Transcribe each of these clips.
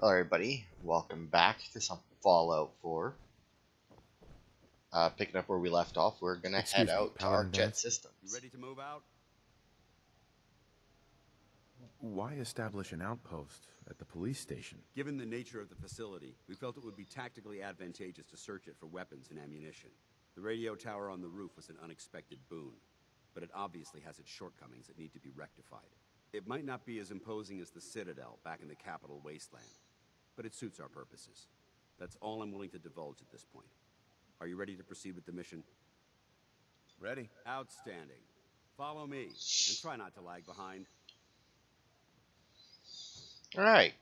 Hello everybody, welcome back to some Fallout 4. Picking up where we left off, we're gonna head out to ArcJet Systems. You ready to move out? Why establish an outpost at the police station? Given the nature of the facility, we felt it would be tactically advantageous to search it for weapons and ammunition. The radio tower on the roof was an unexpected boon, but it obviously has its shortcomings that need to be rectified. It might not be as imposing as the Citadel back in the capital wasteland, but it suits our purposes. That's all I'm willing to divulge at this point. Are you ready to proceed with the mission? Ready. Outstanding. Follow me, and try not to lag behind. Alright.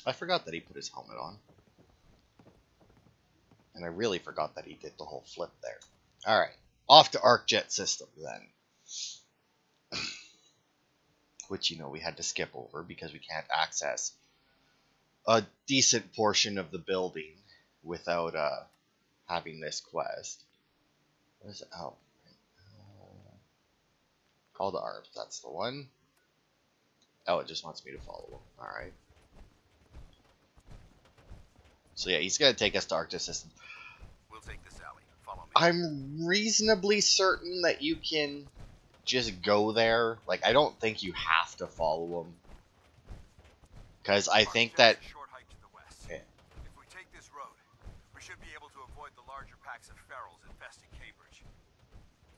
I forgot that he put his helmet on. And I really forgot that he did the whole flip there. Alright. Off to ArcJet Systems then. Which, you know, we had to skip over because we can't access a decent portion of the building without having this quest. What is it? Oh. Call to arms. That's the one. Oh, it just wants me to follow him. Alright. So yeah, he's going to take us to ArcJet Systems. We'll take this alley. Follow me. I'm reasonably certain that you can just go there. Like, I don't think you have to follow him. Because I think that... Short hike to the west. Yeah. If we take this road, we should be able to avoid the larger packs of ferals infesting Cambridge.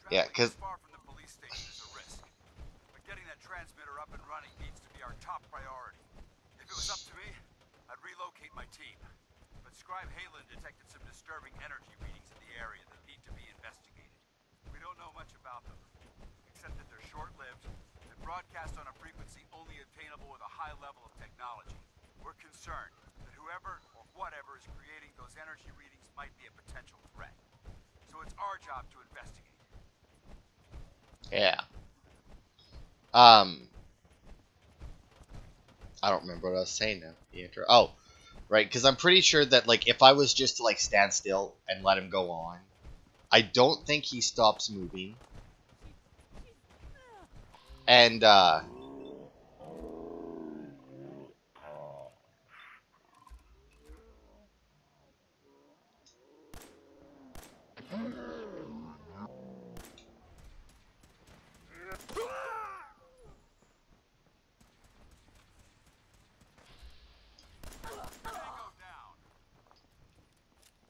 Yeah, because... far from the police station is a risk. But getting that transmitter up and running needs to be our top priority. If it was up to me, I'd relocate my team. But Scribe Halen detected some disturbing energy readings in the area that need to be investigated. We don't know much about them, except that they're short-lived and broadcast on a frequency only obtainable with a high level of technology. We're concerned that whoever or whatever is creating those energy readings might be a potential threat. So it's our job to investigate. Yeah. I don't remember what I was saying now. The intro. Oh, right, because I'm pretty sure that, like, if I was just to, like, stand still and let him go on, I don't think he stops moving. And,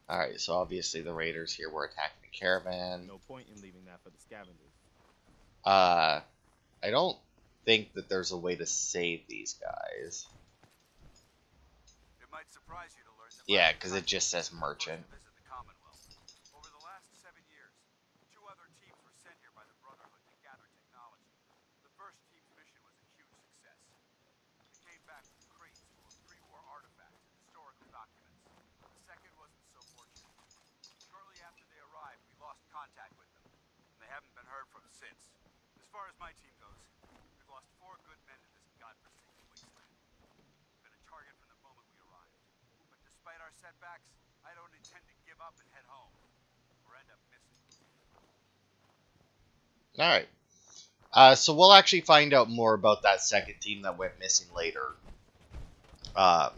alright, so obviously the raiders here were attacking the caravan. No point in leaving that for the scavengers. I don't think that there's a way to save these guys. It might surprise you to learn that Yeah, because it just says merchant. visit the Commonwealth. Over the last 7 years, 2 other teams were sent here by the Brotherhood to gather technology. The first team's mission was a huge success. They came back with crates full of pre-war artifacts and historical documents. The second wasn't so fortunate. Shortly after they arrived, we lost contact with them, and they haven't been heard from since. As far as my team goes, we've lost 4 good men to this godforsaken wasteland. Been a target from the moment we arrived. But despite our setbacks, I don't intend to give up and head home, or end up missing. Alright. So we'll actually find out more about that second team that went missing later. I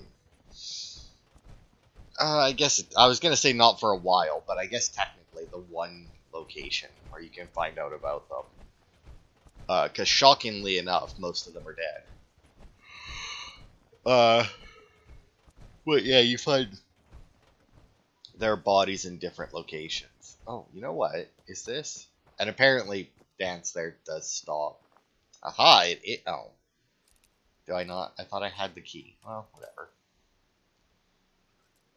guess I was going to say not for a while, but I guess technically the one location where you can find out about them. Because shockingly enough, most of them are dead. But yeah, you find their bodies in different locations. Oh, you know what? Is this? And apparently, dance there does stop. Aha! Oh. Do I not? I thought I had the key. Well, whatever.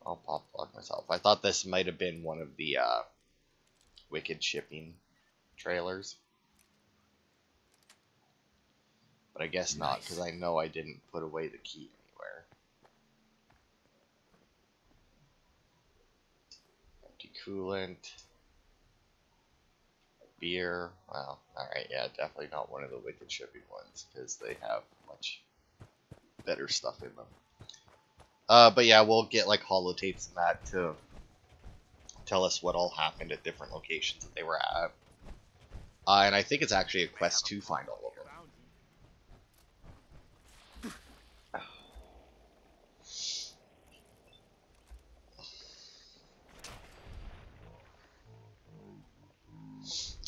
I'll pop lock myself. I thought this might have been one of the, Wicked shipping trailers. But I guess not, because I know I didn't put away the key anywhere. Empty coolant. Beer. Well, alright, yeah, definitely not one of the Wicked shipping ones, because they have much better stuff in them. But yeah, we'll get, like, holotapes and that to tell us what all happened at different locations that they were at. And I think it's actually a quest to find all of them.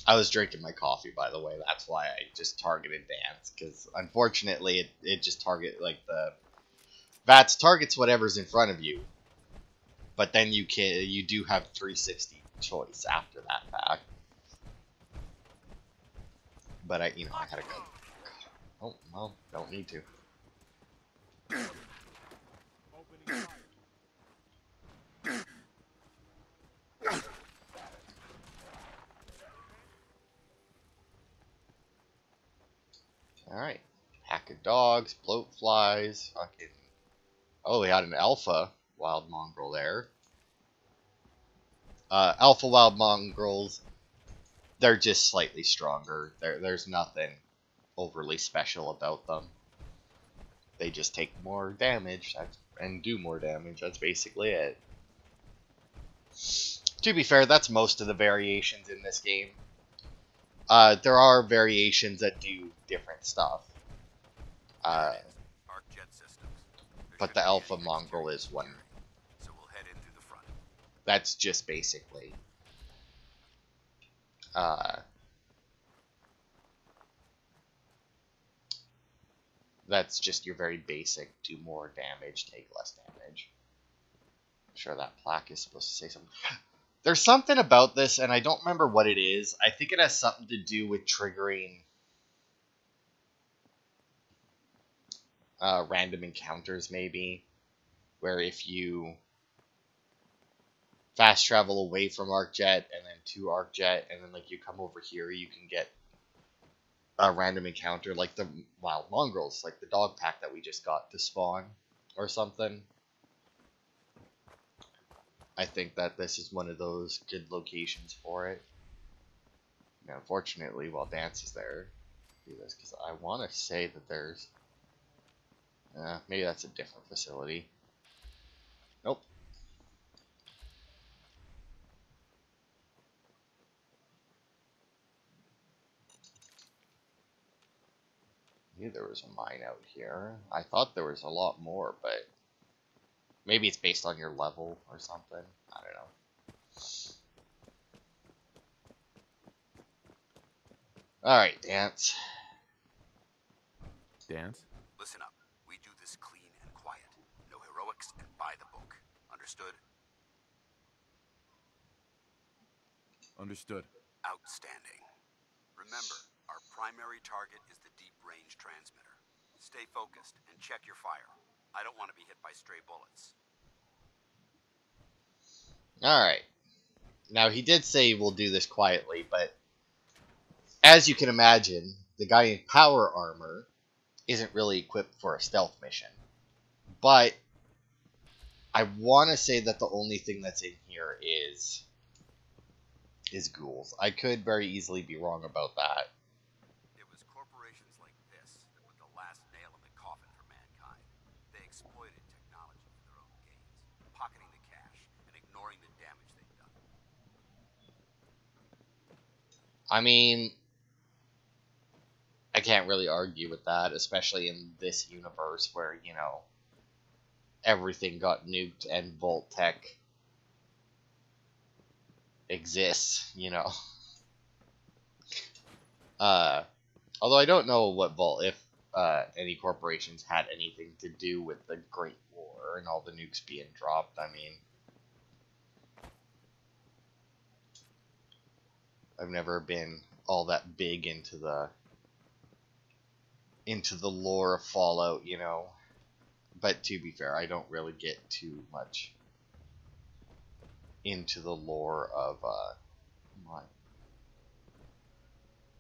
I was drinking my coffee, by the way. That's why I just targeted Dance, because unfortunately it just like the VATS targets whatever's in front of you, but then you do have 360 choice after that fact. But I had to go. Oh well, don't need to. Opening fire. Alright. Pack of dogs, bloat flies, fucking... Oh, we had an alpha wild mongrel there. Alpha wild mongrels, they're just slightly stronger. There's nothing overly special about them. They just take more damage and do more damage. That's basically it. To be fair, that's most of the variations in this game. There are variations that do different stuff. ArcJet systems. But the Alpha Mongrel is one. So we'll head in through the front. That's just basically that's just your very basic do more damage, take less damage. I'm sure that plaque is supposed to say something. There's something about this, and I don't remember what it is. I think it has something to do with triggering random encounters, maybe. Where if you fast travel away from ArcJet and then to ArcJet, and then like you come over here, you can get a random encounter, like the wild mongrels, like the dog pack that we just got to spawn, or something. I think that this is one of those good locations for it. Now, unfortunately, while Dance is there, do this because I want to say that there's maybe that's a different facility. Nope. Maybe there was a mine out here. I thought there was a lot more, but maybe it's based on your level or something. I don't know. Alright, Dance. Dance? Listen up. We do this clean and quiet. No heroics and by the book. Understood? Understood. Outstanding. Remember, our primary target is the deep-range transmitter. Stay focused and check your fire. I don't want to be hit by stray bullets. Alright. Now, he did say we'll do this quietly, but as you can imagine, the guy in power armor isn't really equipped for a stealth mission. But I want to say that the only thing that's in here is ghouls. I could very easily be wrong about that. It was corporations like this that put the last nail in the coffin for mankind. They exploited technology for their own gains, pocketing the cash and ignoring the damage they've done. I mean, I can't really argue with that, especially in this universe where, you know, everything got nuked and Vault Tech exists, you know. Although I don't know what Vault, if any corporations had anything to do with the Great War and all the nukes being dropped. I mean, I've never been all that big into the lore of Fallout, you know. But to be fair, I don't really get too much into the lore of mine.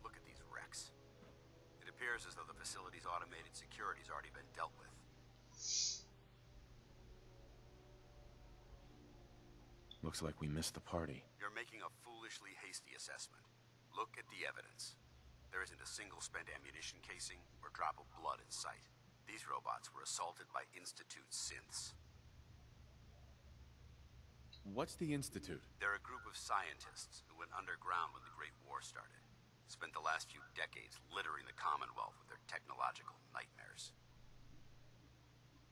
Look at these wrecks. It appears as though the facility's automated security's already been dealt with. Looks like we missed the party. You're making a foolishly hasty assessment. Look at the evidence. There isn't a single spent ammunition casing or drop of blood in sight. These robots were assaulted by Institute synths. What's the Institute? They're a group of scientists who went underground when the Great War started. Spent the last few decades littering the Commonwealth with their technological nightmares.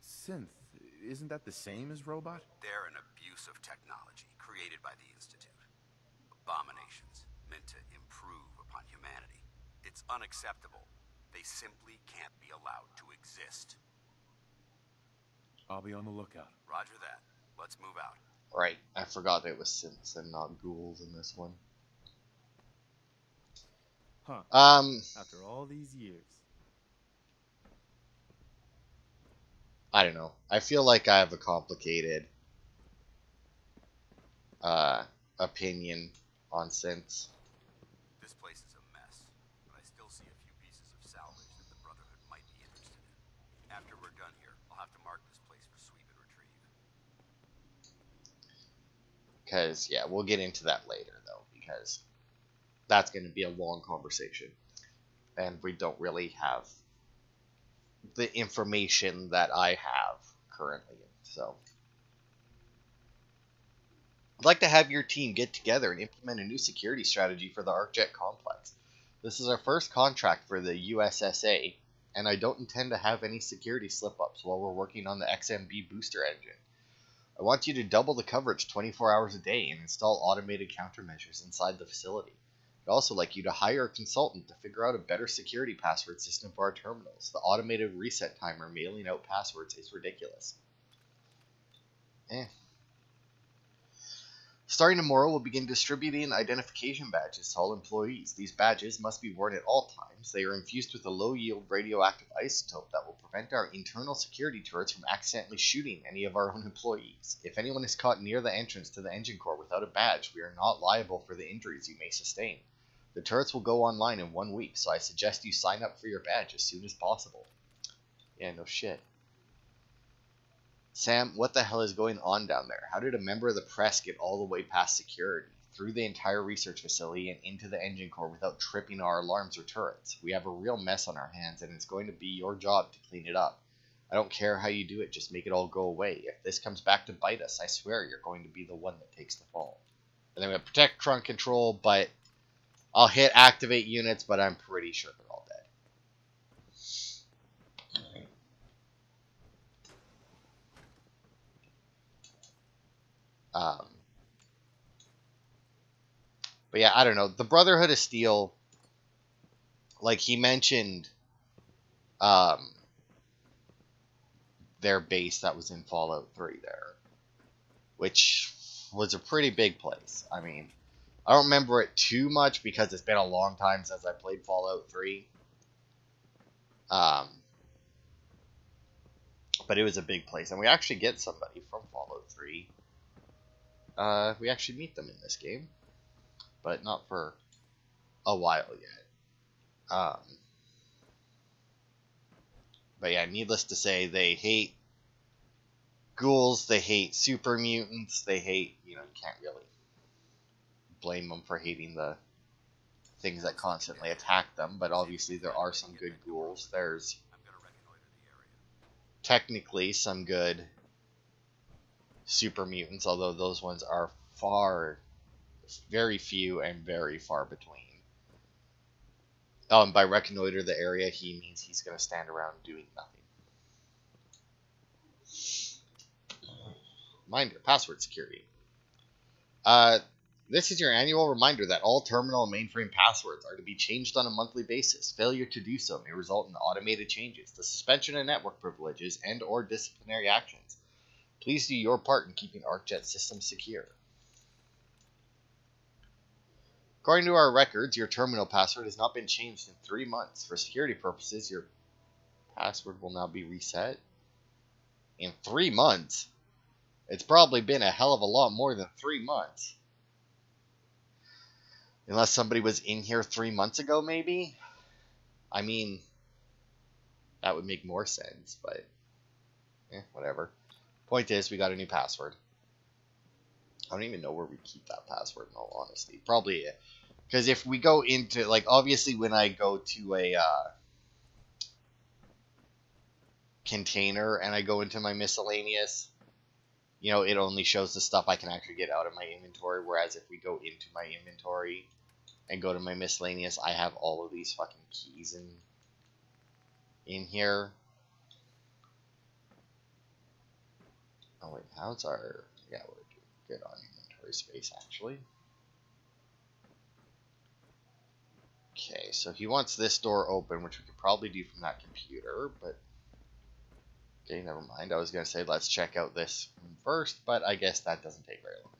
Synth. Isn't that the same as robot? They're an abuse of technology created by the Institute. Abominations meant to improve unacceptable. They simply can't be allowed to exist. I'll be on the lookout. Roger that. Let's move out. Right, I forgot it was synths and not ghouls in this one. Huh. After all these years. I don't know. I feel like I have a complicated opinion on synths. This place is a mess, but I still see a few pieces of salvage that the Brotherhood might be interested in. After we're done here, I'll have to mark this place for sweep and retrieve. Because, yeah, we'll get into that later, though, because that's going to be a long conversation. And we don't really have the information that I have currently. So, I'd like to have your team get together and implement a new security strategy for the ArcJet complex. This is our first contract for the USSA, and I don't intend to have any security slip-ups while we're working on the XMB booster engine. I want you to double the coverage 24 hours a day and install automated countermeasures inside the facility. I'd also like you to hire a consultant to figure out a better security password system for our terminals. The automated reset timer mailing out passwords is ridiculous. Starting tomorrow, we'll begin distributing identification badges to all employees. These badges must be worn at all times. They are infused with a low-yield radioactive isotope that will prevent our internal security turrets from accidentally shooting any of our own employees. If anyone is caught near the entrance to the engine core without a badge, we are not liable for the injuries you may sustain. The turrets will go online in 1 week, so I suggest you sign up for your badge as soon as possible. Yeah, no shit. Sam, what the hell is going on down there? How did a member of the press get all the way past security, through the entire research facility, and into the engine core without tripping our alarms or turrets? We have a real mess on our hands, and it's going to be your job to clean it up. I don't care how you do it, just make it all go away. If this comes back to bite us, I swear you're going to be the one that takes the fall. And then we have protect trunk control, but I'll hit activate units, but I'm pretty sure they're all dead. But yeah, I don't know. The Brotherhood of Steel, like he mentioned, their base that was in Fallout 3 there, which was a pretty big place. I mean, I don't remember it too much because it's been a long time since I played Fallout 3. But it was a big place, and we actually get somebody from Fallout 3. We actually meet them in this game, but not for a while yet. But yeah, needless to say, they hate ghouls, they hate super mutants, they hate, you can't really blame them for hating the things that constantly attack them, but obviously there are some good ghouls. There's technically some good super mutants, although those ones are very few and very far between. Oh, and by reconnoiter the area, he means he's going to stand around doing nothing. Mind your password security. This is your annual reminder that all terminal and mainframe passwords are to be changed on a monthly basis. Failure to do so may result in automated changes, the suspension of network privileges, and or disciplinary actions. Please do your part in keeping ArcJet systems secure. According to our records, your terminal password has not been changed in 3 months. For security purposes, your password will now be reset. In 3 months? It's probably been a hell of a lot more than 3 months. Unless somebody was in here 3 months ago, maybe? I mean, that would make more sense, but whatever. Point is, we got a new password. I don't even know where we keep that password, in all honesty. Probably, because if we go into, like, obviously when I go to a container and I go into my miscellaneous, it only shows the stuff I can actually get out of my inventory, whereas if we go into my inventory and go to my miscellaneous, I have all of these fucking keys in here. Oh wait, how's our... Yeah, we're good on inventory space, actually. Okay, so he wants this door open, which we could probably do from that computer, but okay, never mind. I was going to say let's check out this one first, but I guess that doesn't take very long.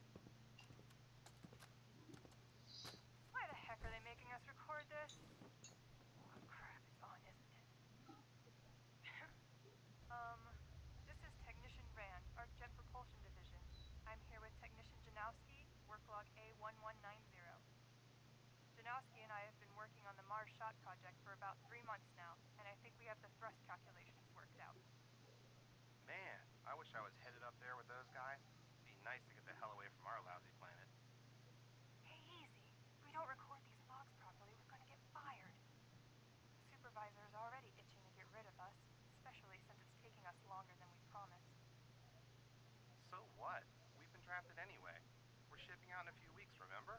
Why the heck are they making us record this? Oh crap, it's on, isn't it? This is Technician Rand, ArcJet Propulsion Division. I'm here with Technician Janowski, work log A1190. Janowski and I have been working on the Mars Shot project for about 3 months now, and I think we have the thrust calculations worked out. Man, I wish I was headed up there with those guys. Be nice to get the hell away from our lousy planet. Hey, easy. If we don't record these logs properly, we're gonna get fired. The supervisor is already itching to get rid of us, especially since it's taking us longer than we promised. So what? We've been drafted anyway. We're shipping out in a few weeks, remember?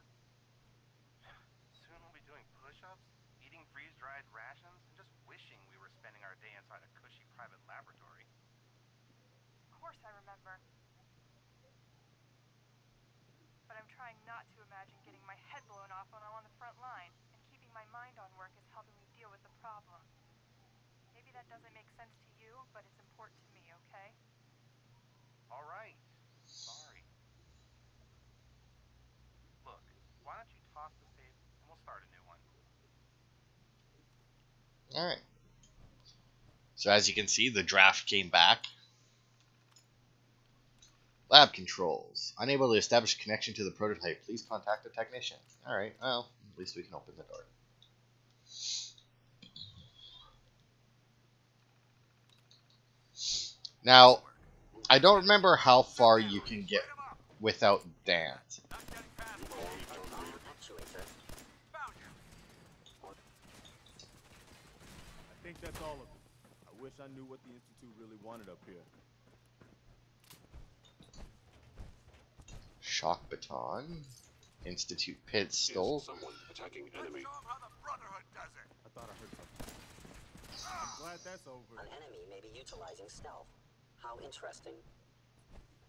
Soon we'll be doing push-ups, eating freeze-dried rations, and just wishing we were spending our day inside a cushy private laboratory. Of course I remember. But I'm trying not to imagine getting my head blown off when I'm on the front line, and keeping my mind on work is helping me deal with the problem. Maybe that doesn't make sense to you, but it's important to me, okay? All right. Sorry. Look, why don't you toss this tape and we'll start a new one. Alright. So as you can see, the draft came back. Lab controls. Unable to establish a connection to the prototype. Please contact a technician. Alright, well, at least we can open the door. Now, I don't remember how far you can get without dance. Not getting past the I think that's all of it. I wish I knew what the Institute really wanted up here. Shock baton. Institute pistol. Someone attacking enemy. Show 'em how the Brotherhood does it. I thought I heard something. I'm glad that's over. An enemy may be utilizing stealth. How interesting.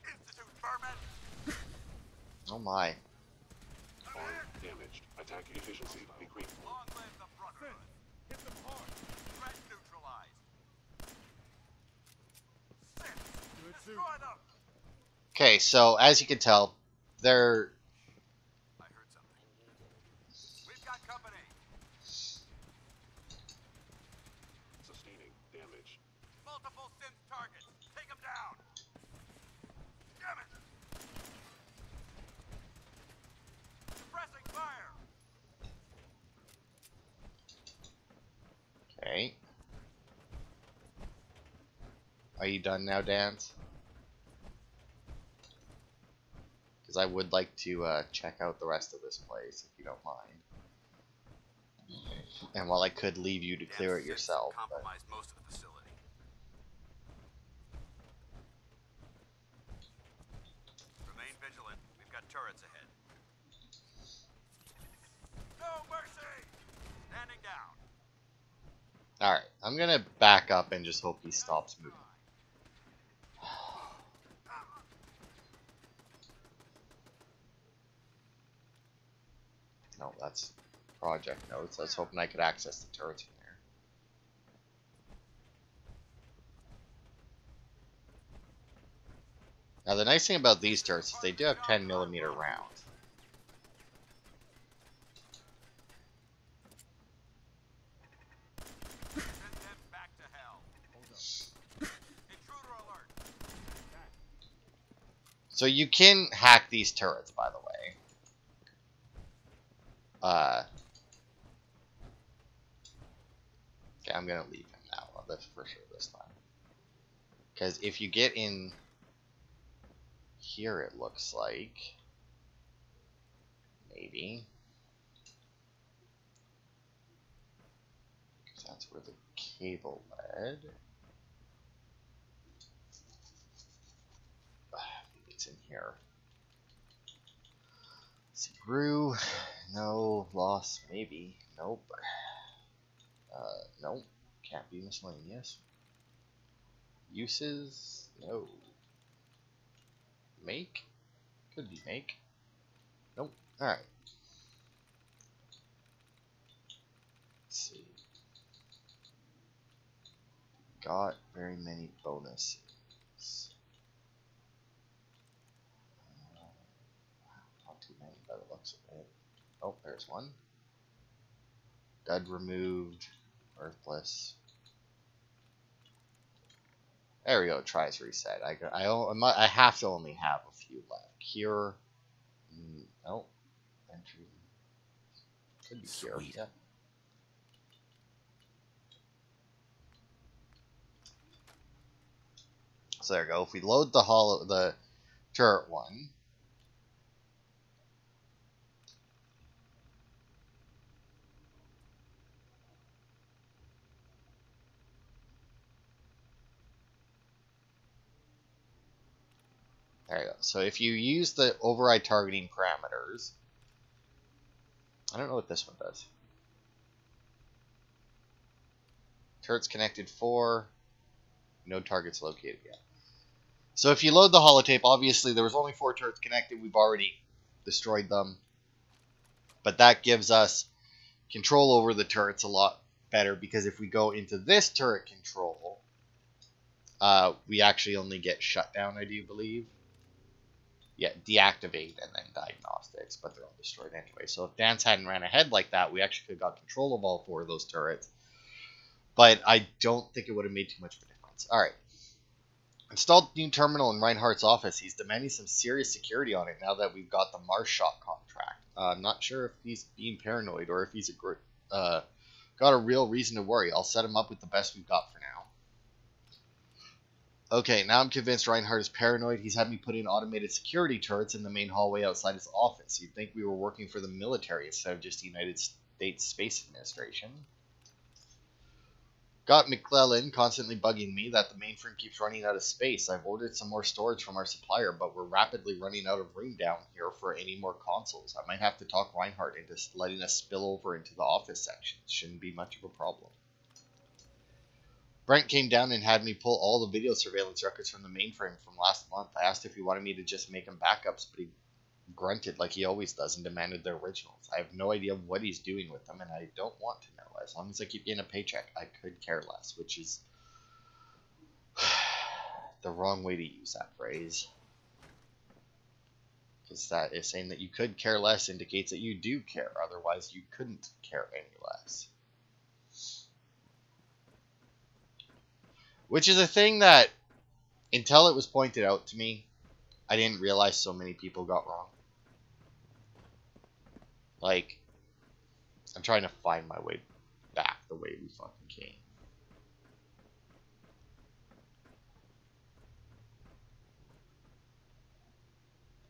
Institute vermin. Oh my. Arm damaged. Attack efficiency decreased. Long live the Brotherhood. Hit them hard. Threat neutralized. Sit. Good suit. Destroy them. Okay, so as you can tell, they're I heard something. We've got company. Sustaining damage. Multiple synth targets. Take them down. Damn it. Suppressing fire. okay. Are you done now, Dance? Because I would like to check out the rest of this place, if you don't mind. And while I could leave you to clear it yourself, but Compromised most of the facility. Remain vigilant. We've got turrets ahead. No mercy. Standing down. alright, I'm gonna back up and just hope he stops moving. No, that's project notes. I was hoping I could access the turrets from there. Now the nice thing about these turrets is they do have 10mm rounds. Send them back to hell. Intruder alert. So you can hack these turrets, by the way. Okay, I'm gonna leave him now. That's for sure this time. Because if you get in here, it looks like maybe. Because that's where the cable led. Maybe it's in here. Brew, no. Loss, maybe. Nope. Nope. Can't be miscellaneous. Uses, no. Make, could be make. Nope. Alright. see. Got very many bonuses. Not too many by the looks of it. Oh, there's one. Dud removed. Worthless. There we go. Tries reset. I have to only have a few left. Cure. No. Entry. Could be cure. Sweet. Yeah. So there we go. If we load the turret one. There you go. So if you use the override targeting parameters, I don't know what this one does. Turrets connected 4. No targets located yet. So if you load the holotape, obviously there was only 4 turrets connected. We've already destroyed them. But that gives us control over the turrets a lot better, because if we go into this turret control, we actually only get shutdown, I do believe. Yeah, deactivate and then diagnostics, but they're all destroyed anyway. So if Dance hadn't ran ahead like that, we actually could have got control of all 4 of those turrets. But I don't think it would have made too much of a difference. Alright. Installed new terminal in Reinhardt's office. He's demanding some serious security on it now that we've got the Mars shot contract. I'm not sure if he's being paranoid or if he's got a real reason to worry. I'll set him up with the best we've got for now. Okay, now I'm convinced Reinhardt is paranoid. He's had me put in automated security turrets in the main hallway outside his office. You'd think we were working for the military instead of just the United States Space Administration. Got McClellan constantly bugging me that the mainframe keeps running out of space. I've ordered some more storage from our supplier, but we're rapidly running out of room down here for any more consoles. I might have to talk Reinhardt into letting us spill over into the office section. Shouldn't be much of a problem. Brent came down and had me pull all the video surveillance records from the mainframe from last month. I asked if he wanted me to just make him backups, but he grunted like he always does and demanded the originals. I have no idea what he's doing with them, and I don't want to know. As long as I keep getting a paycheck, I could care less, which is the wrong way to use that phrase. Because that is saying that you could care less indicates that you do care. Otherwise, you couldn't care any less. Which is a thing that, until it was pointed out to me, I didn't realize so many people got wrong. Like, I'm trying to find my way back the way we fucking came.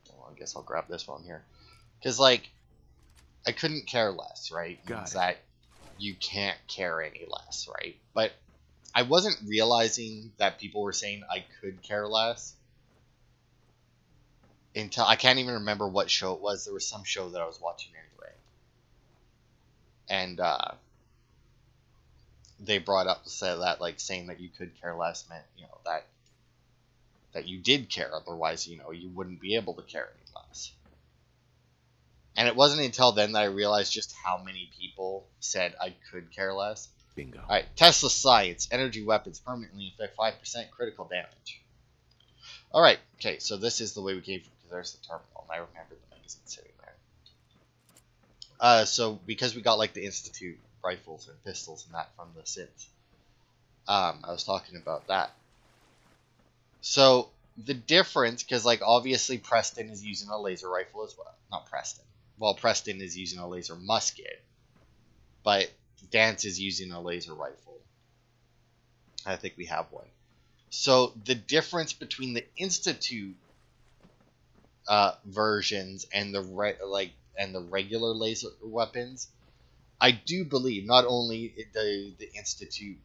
Well, I guess I'll grab this one here. Because, like, I couldn't care less, right? Means that you can't care any less, right? But I wasn't realizing that people were saying I could care less until I can't even remember what show it was. There was some show that I was watching anyway. And they brought up said that, like, saying that you could care less meant, you know, that you did care. Otherwise, you know, you wouldn't be able to care any less. And it wasn't until then that I realized just how many people said I could care less. Bingo. Alright, Tesla Science. Energy weapons permanently inflict 5% critical damage. Alright, okay, so this is the way we came from, because there's the terminal, and I remember the magazine sitting there. So, because we got, like, the Institute rifles and pistols and that from the Synth, I was talking about that. So, the difference, because, like, obviously Preston is using a laser rifle as well. Not Preston. Well, Preston is using a laser musket, but Dance is using a laser rifle. I think we have one. So the difference between the Institute versions and the regular laser weapons, I do believe not only the Institute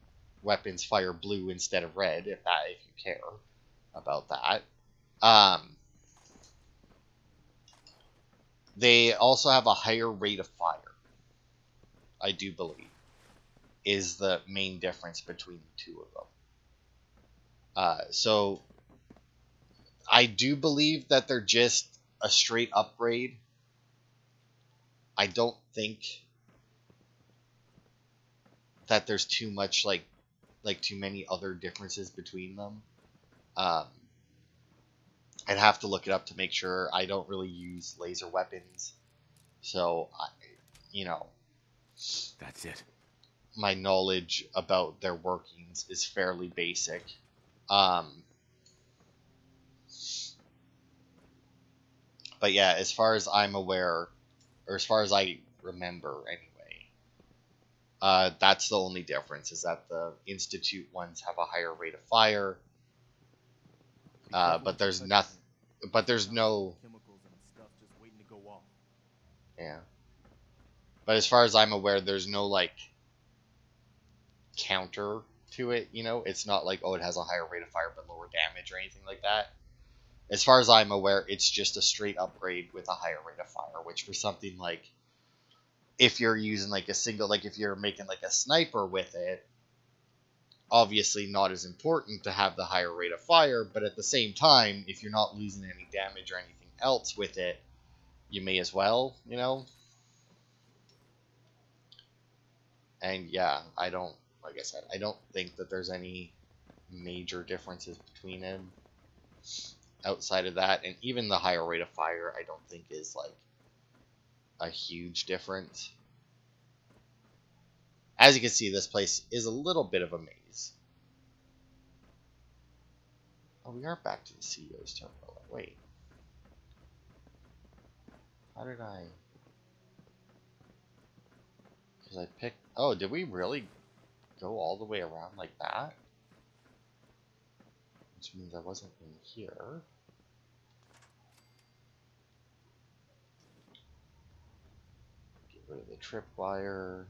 weapons fire blue instead of red, if you care about that. They also have a higher rate of fire, I do believe, is the main difference between the two of them. So I do believe that they're just a straight upgrade. I don't think that there's too much like too many other differences between them. I'd have to look it up to make sure. I don't really use laser weapons, so you know, That's it. my knowledge about their workings is fairly basic. But yeah, as far as I'm aware, or as far as I remember anyway, that's the only difference, is that the Institute ones have a higher rate of fire, but there's nothing. But there's no. Chemicals and stuff just waiting to go off. Yeah. But as far as I'm aware, there's no like counter to it. You know, it's not like, oh, it has a higher rate of fire but lower damage or anything like that. As far as I'm aware, it's just a straight upgrade with a higher rate of fire, which for something like, if you're using like a single, like if you're making like a sniper with it, obviously not as important to have the higher rate of fire, but at the same time, if you're not losing any damage or anything else with it, you may as well, you know? And yeah, like I said, I don't think that there's any major differences between them outside of that, and even the higher rate of fire I don't think is like a huge difference. As you can see, this place is a little bit of a maze. Oh, we are back to the CEO's terminal. Wait. How did I... Because I picked... Oh, did we really go all the way around like that? Which means I wasn't in here. Get rid of the tripwire.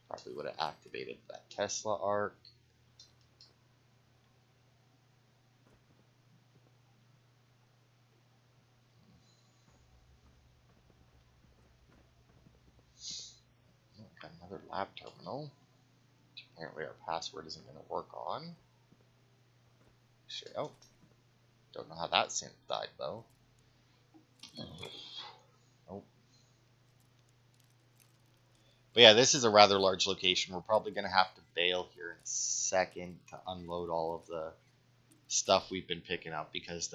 Probably would have activated that Tesla arc. Got another lab terminal. Apparently our password isn't going to work on. Sure. Oh. Don't know how that synth died though. Nope. But yeah, this is a rather large location. We're probably going to have to bail here in a second to unload all of the stuff we've been picking up, because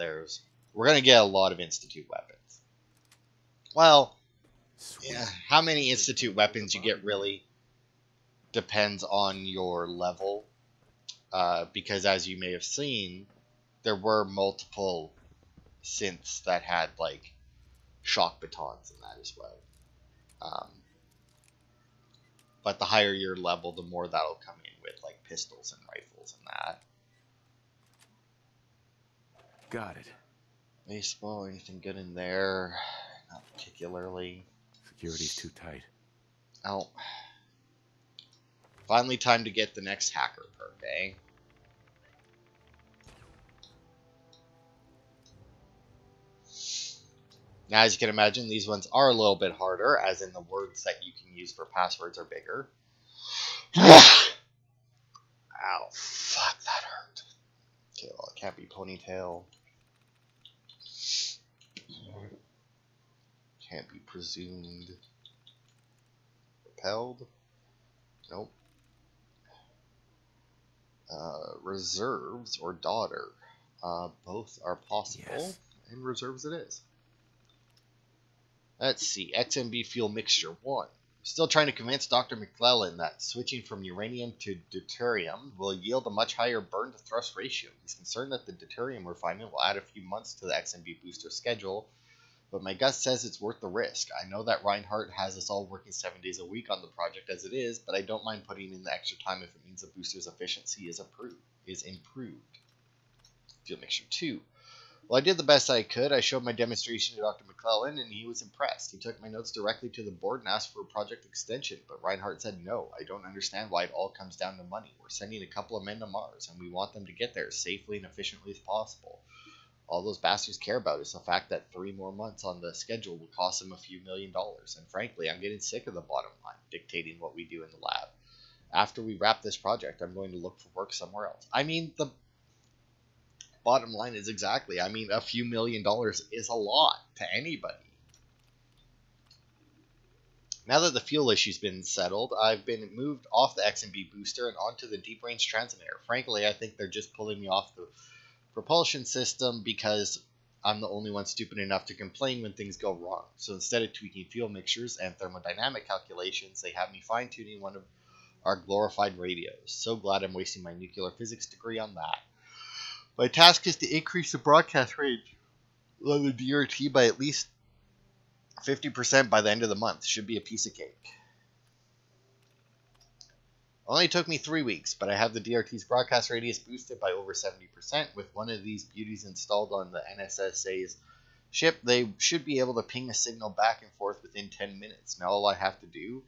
we're going to get a lot of Institute weapons. Well, yeah, how many Institute weapons you get really depends on your level, because as you may have seen, there were multiple synths that had like shock batons and that as well. But the higher your level, the more that'll come in with like pistols and rifles and that. Got it. Baseball, anything good in there? Not particularly. Security's too tight. Oh. Finally time to get the next hacker perk, eh? Now, as you can imagine, these ones are a little bit harder, as in the words that you can use for passwords are bigger. Ow, fuck, that hurt. Okay, well, it can't be ponytail. Can't be presumed. Repelled? Nope. Reserves or daughter. Both are possible. Yes. And reserves it is. Let's see. XMB fuel mixture 1. Still trying to convince Dr. McClellan that switching from uranium to deuterium will yield a much higher burn to thrust ratio. He's concerned that the deuterium refinement will add a few months to the XMB booster schedule, but my gut says it's worth the risk. I know that Reinhardt has us all working 7 days a week on the project as it is, but I don't mind putting in the extra time if it means the booster's efficiency is improved. Fuel mixture 2. Well, I did the best I could. I showed my demonstration to Dr. McClellan, and he was impressed. He took my notes directly to the board and asked for a project extension, but Reinhardt said no. I don't understand why it all comes down to money. We're sending a couple of men to Mars, and we want them to get there as safely and efficiently as possible. All those bastards care about is the fact that 3 more months on the schedule will cost them a few $1 million, and frankly, I'm getting sick of the bottom line dictating what we do in the lab. After we wrap this project, I'm going to look for work somewhere else. I mean, the bottom line is exactly, I mean, a few $1 million is a lot to anybody. Now that the fuel issue's been settled, I've been moved off the X&B booster and onto the deep range transmitter. Frankly, I think they're just pulling me off the propulsion system because I'm the only one stupid enough to complain when things go wrong. So instead of tweaking fuel mixtures and thermodynamic calculations, they have me fine-tuning one of our glorified radios. So glad I'm wasting my nuclear physics degree on that. My task is to increase the broadcast range on the DRT by at least 50% by the end of the month. Should be a piece of cake. Only took me 3 weeks, but I have the DRT's broadcast radius boosted by over 70%. With one of these beauties installed on the NSSA's ship, they should be able to ping a signal back and forth within 10 minutes. Now all I have to do,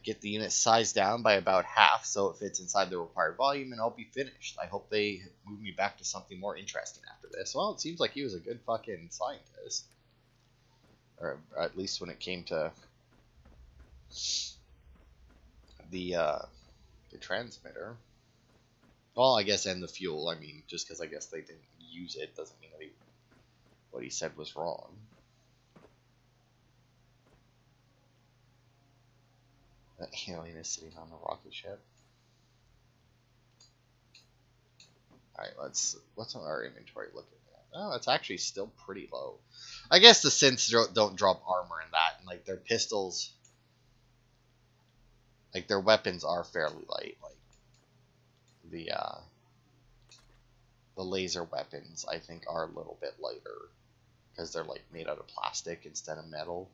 get the unit sized down by about half so it fits inside the required volume, and I'll be finished. I hope they move me back to something more interesting after this. Well, it seems like he was a good fucking scientist. Or at least when it came to the transmitter. Well, I guess, and the fuel. I mean, just because I guess they didn't use it doesn't mean that what he said was wrong. That alien is sitting on the rocket ship. Alright, what's our inventory looking at? Oh, it's actually still pretty low. I guess the synths don't drop armor in that, and like their pistols, like their weapons are fairly light. Like the laser weapons, I think, are a little bit lighter because they're like made out of plastic instead of metal.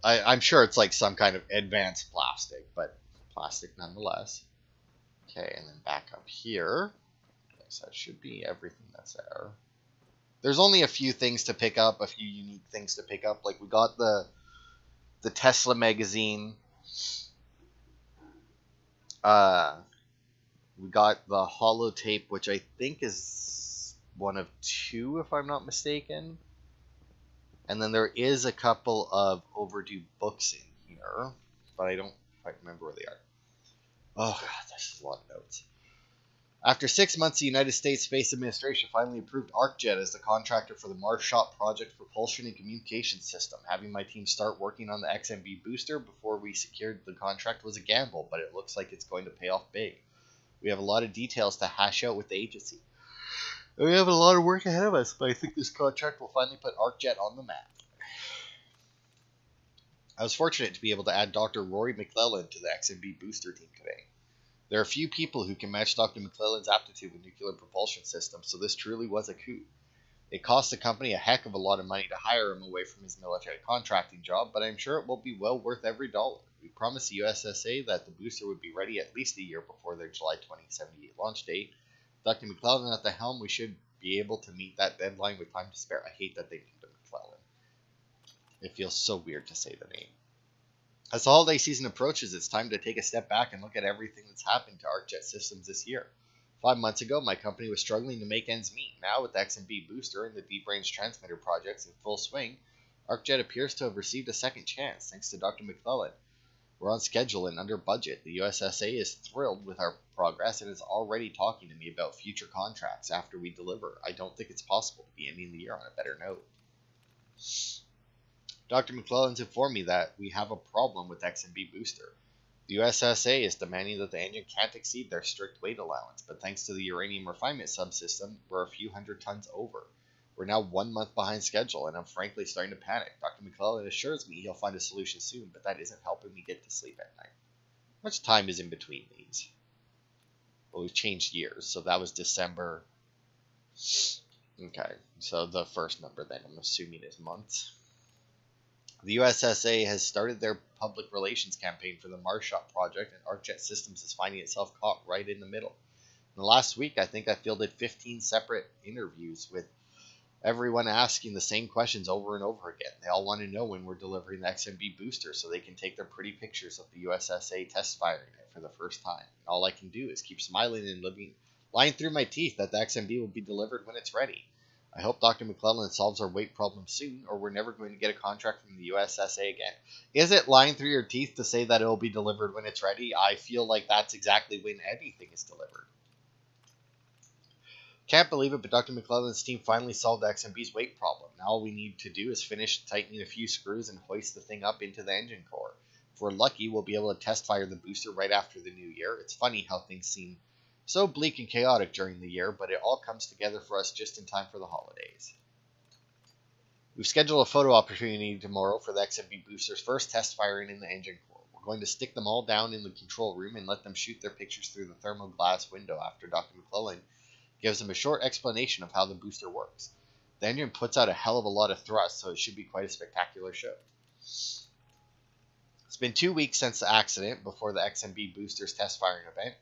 I'm sure it's like some kind of advanced plastic, but plastic nonetheless. Okay, and then back up here. Okay, so that should be everything that's there. There's only a few things to pick up, a few unique things to pick up. Like we got the Tesla magazine. We got the holotape, which I think is one of 2, if I'm not mistaken. And then there is a couple of overdue books in here, but I don't quite remember where they are. Oh god, this is a lot of notes. After 6 months, the United States Space Administration finally approved ArcJet as the contractor for the Mars Shot Project propulsion and communication system. Having my team start working on the XMB booster before we secured the contract was a gamble, but it looks like it's going to pay off big. We have a lot of details to hash out with the agency. And we have a lot of work ahead of us, but I think this contract will finally put ArcJet on the map. I was fortunate to be able to add Dr. Rory McClellan to the XMB booster team today. There are few people who can match Dr. McClellan's aptitude with nuclear propulsion systems, so this truly was a coup. It cost the company a heck of a lot of money to hire him away from his military contracting job, but I'm sure it will be well worth every dollar. We promised the USSA that the booster would be ready at least a year before their July 2078 launch date. With Dr. McClellan at the helm, we should be able to meet that deadline with time to spare. I hate that they named him McClellan. It feels so weird to say the name. As the holiday season approaches, it's time to take a step back and look at everything that's happened to ArcJet Systems this year. 5 months ago, my company was struggling to make ends meet. Now, with the XMB booster and the deep range transmitter projects in full swing, ArcJet appears to have received a second chance thanks to Dr. McClellan. We're on schedule and under budget. The USSA is thrilled with our progress and is already talking to me about future contracts after we deliver. I don't think it's possible to be ending the year on a better note. Dr. McClellan's informed me that we have a problem with XMB booster. The USSA is demanding that the engine can't exceed their strict weight allowance, but thanks to the uranium refinement subsystem, we're a few hundred tons over. We're now 1 month behind schedule, and I'm frankly starting to panic. Dr. McClellan assures me he'll find a solution soon, but that isn't helping me get to sleep at night. How much time is in between these? Well, we've changed years, so that was December. Okay, so the first number then, I'm assuming, is months. The USSA has started their public relations campaign for the Mars Shot project, and ArcJet Systems is finding itself caught right in the middle. In the last week, I think I fielded 15 separate interviews with everyone asking the same questions over and over again. They all want to know when we're delivering the XMB booster so they can take their pretty pictures of the USSA test firing it for the first time. And all I can do is keep smiling and lying through my teeth that the XMB will be delivered when it's ready. I hope Dr. McClellan solves our weight problem soon, or we're never going to get a contract from the USSA again. Is it lying through your teeth to say that it will be delivered when it's ready? I feel like that's exactly when anything is delivered. Can't believe it, but Dr. McClellan's team finally solved the XMB's weight problem. Now all we need to do is finish tightening a few screws and hoist the thing up into the engine core. If we're lucky, we'll be able to test fire the booster right after the new year. It's funny how things seem so bleak and chaotic during the year, but it all comes together for us just in time for the holidays. We've scheduled a photo opportunity tomorrow for the XMB booster's first test firing in the engine core. We're going to stick them all down in the control room and let them shoot their pictures through the thermal glass window after Dr. McClellan gives them a short explanation of how the booster works. The engine puts out a hell of a lot of thrust, so it should be quite a spectacular show. It's been 2 weeks since the accident before the XMB booster's test firing event.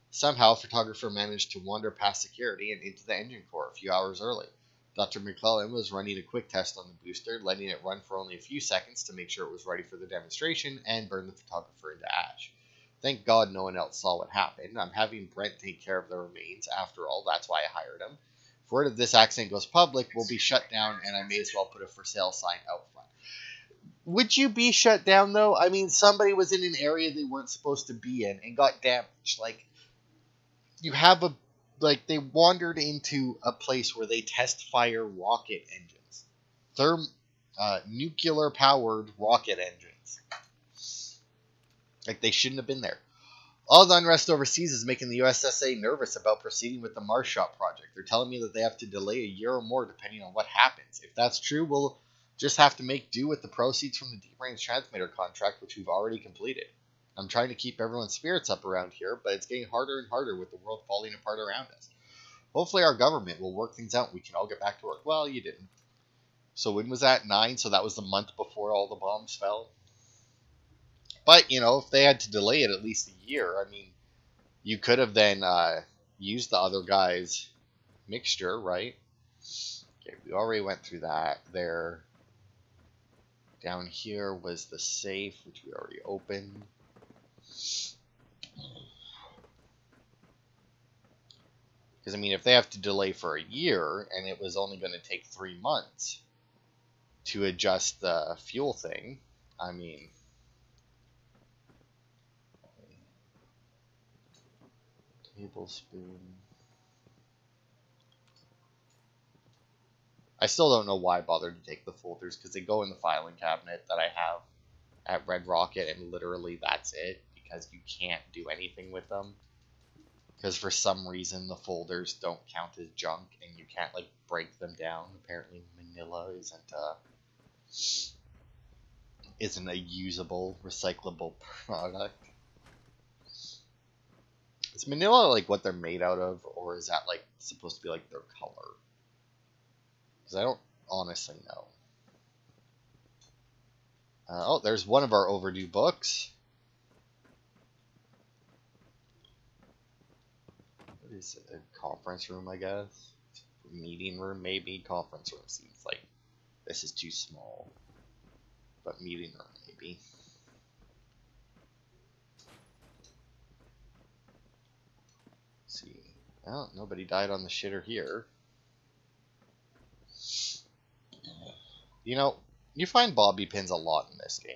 Somehow, a photographer managed to wander past security and into the engine core a few hours early. Dr. McClellan was running a quick test on the booster, letting it run for only a few seconds to make sure it was ready for the demonstration and burn the photographer into ash. Thank God no one else saw what happened. I'm having Brent take care of the remains. After all, that's why I hired him. If word of this accident goes public, we'll be shut down, and I may as well put a for sale sign out front. Would you be shut down, though? I mean, somebody was in an area they weren't supposed to be in and got damaged. Like, you have a... Like, they wandered into a place where they test fire rocket engines. Nuclear-powered rocket engines. Like, they shouldn't have been there. All the unrest overseas is making the USSA nervous about proceeding with the Mars Shot project. They're telling me that they have to delay a year or more depending on what happens. If that's true, we'll just have to make do with the proceeds from the Deep Range Transmitter contract, which we've already completed. I'm trying to keep everyone's spirits up around here, but it's getting harder and harder with the world falling apart around us. Hopefully our government will work things out and we can all get back to work. Well, you didn't. So when was that? 9? So that was the month before all the bombs fell? But, you know, if they had to delay it at least a year, I mean, you could have then used the other guy's mixture, right? Okay, we already went through that. There. Down here was the safe, which we already opened. Because, I mean, if they have to delay for a year, and it was only going to take 3 months to adjust the fuel thing, I mean... Tablespoon. I still don't know why I bothered to take the folders, because they go in the filing cabinet that I have at Red Rocket, and literally that's it, because you can't do anything with them. Because for some reason the folders don't count as junk, and you can't, like, break them down. Apparently Manila isn't a usable, recyclable product. Is Manila, like, what they're made out of, or is that, like, supposed to be, like, their color? Because I don't honestly know. Oh, there's one of our overdue books. What is it? A conference room, I guess? Meeting room, maybe? Conference room seems like this is too small. But meeting room, maybe. See. Well, nobody died on the shitter here. You know, you find bobby pins a lot in this game.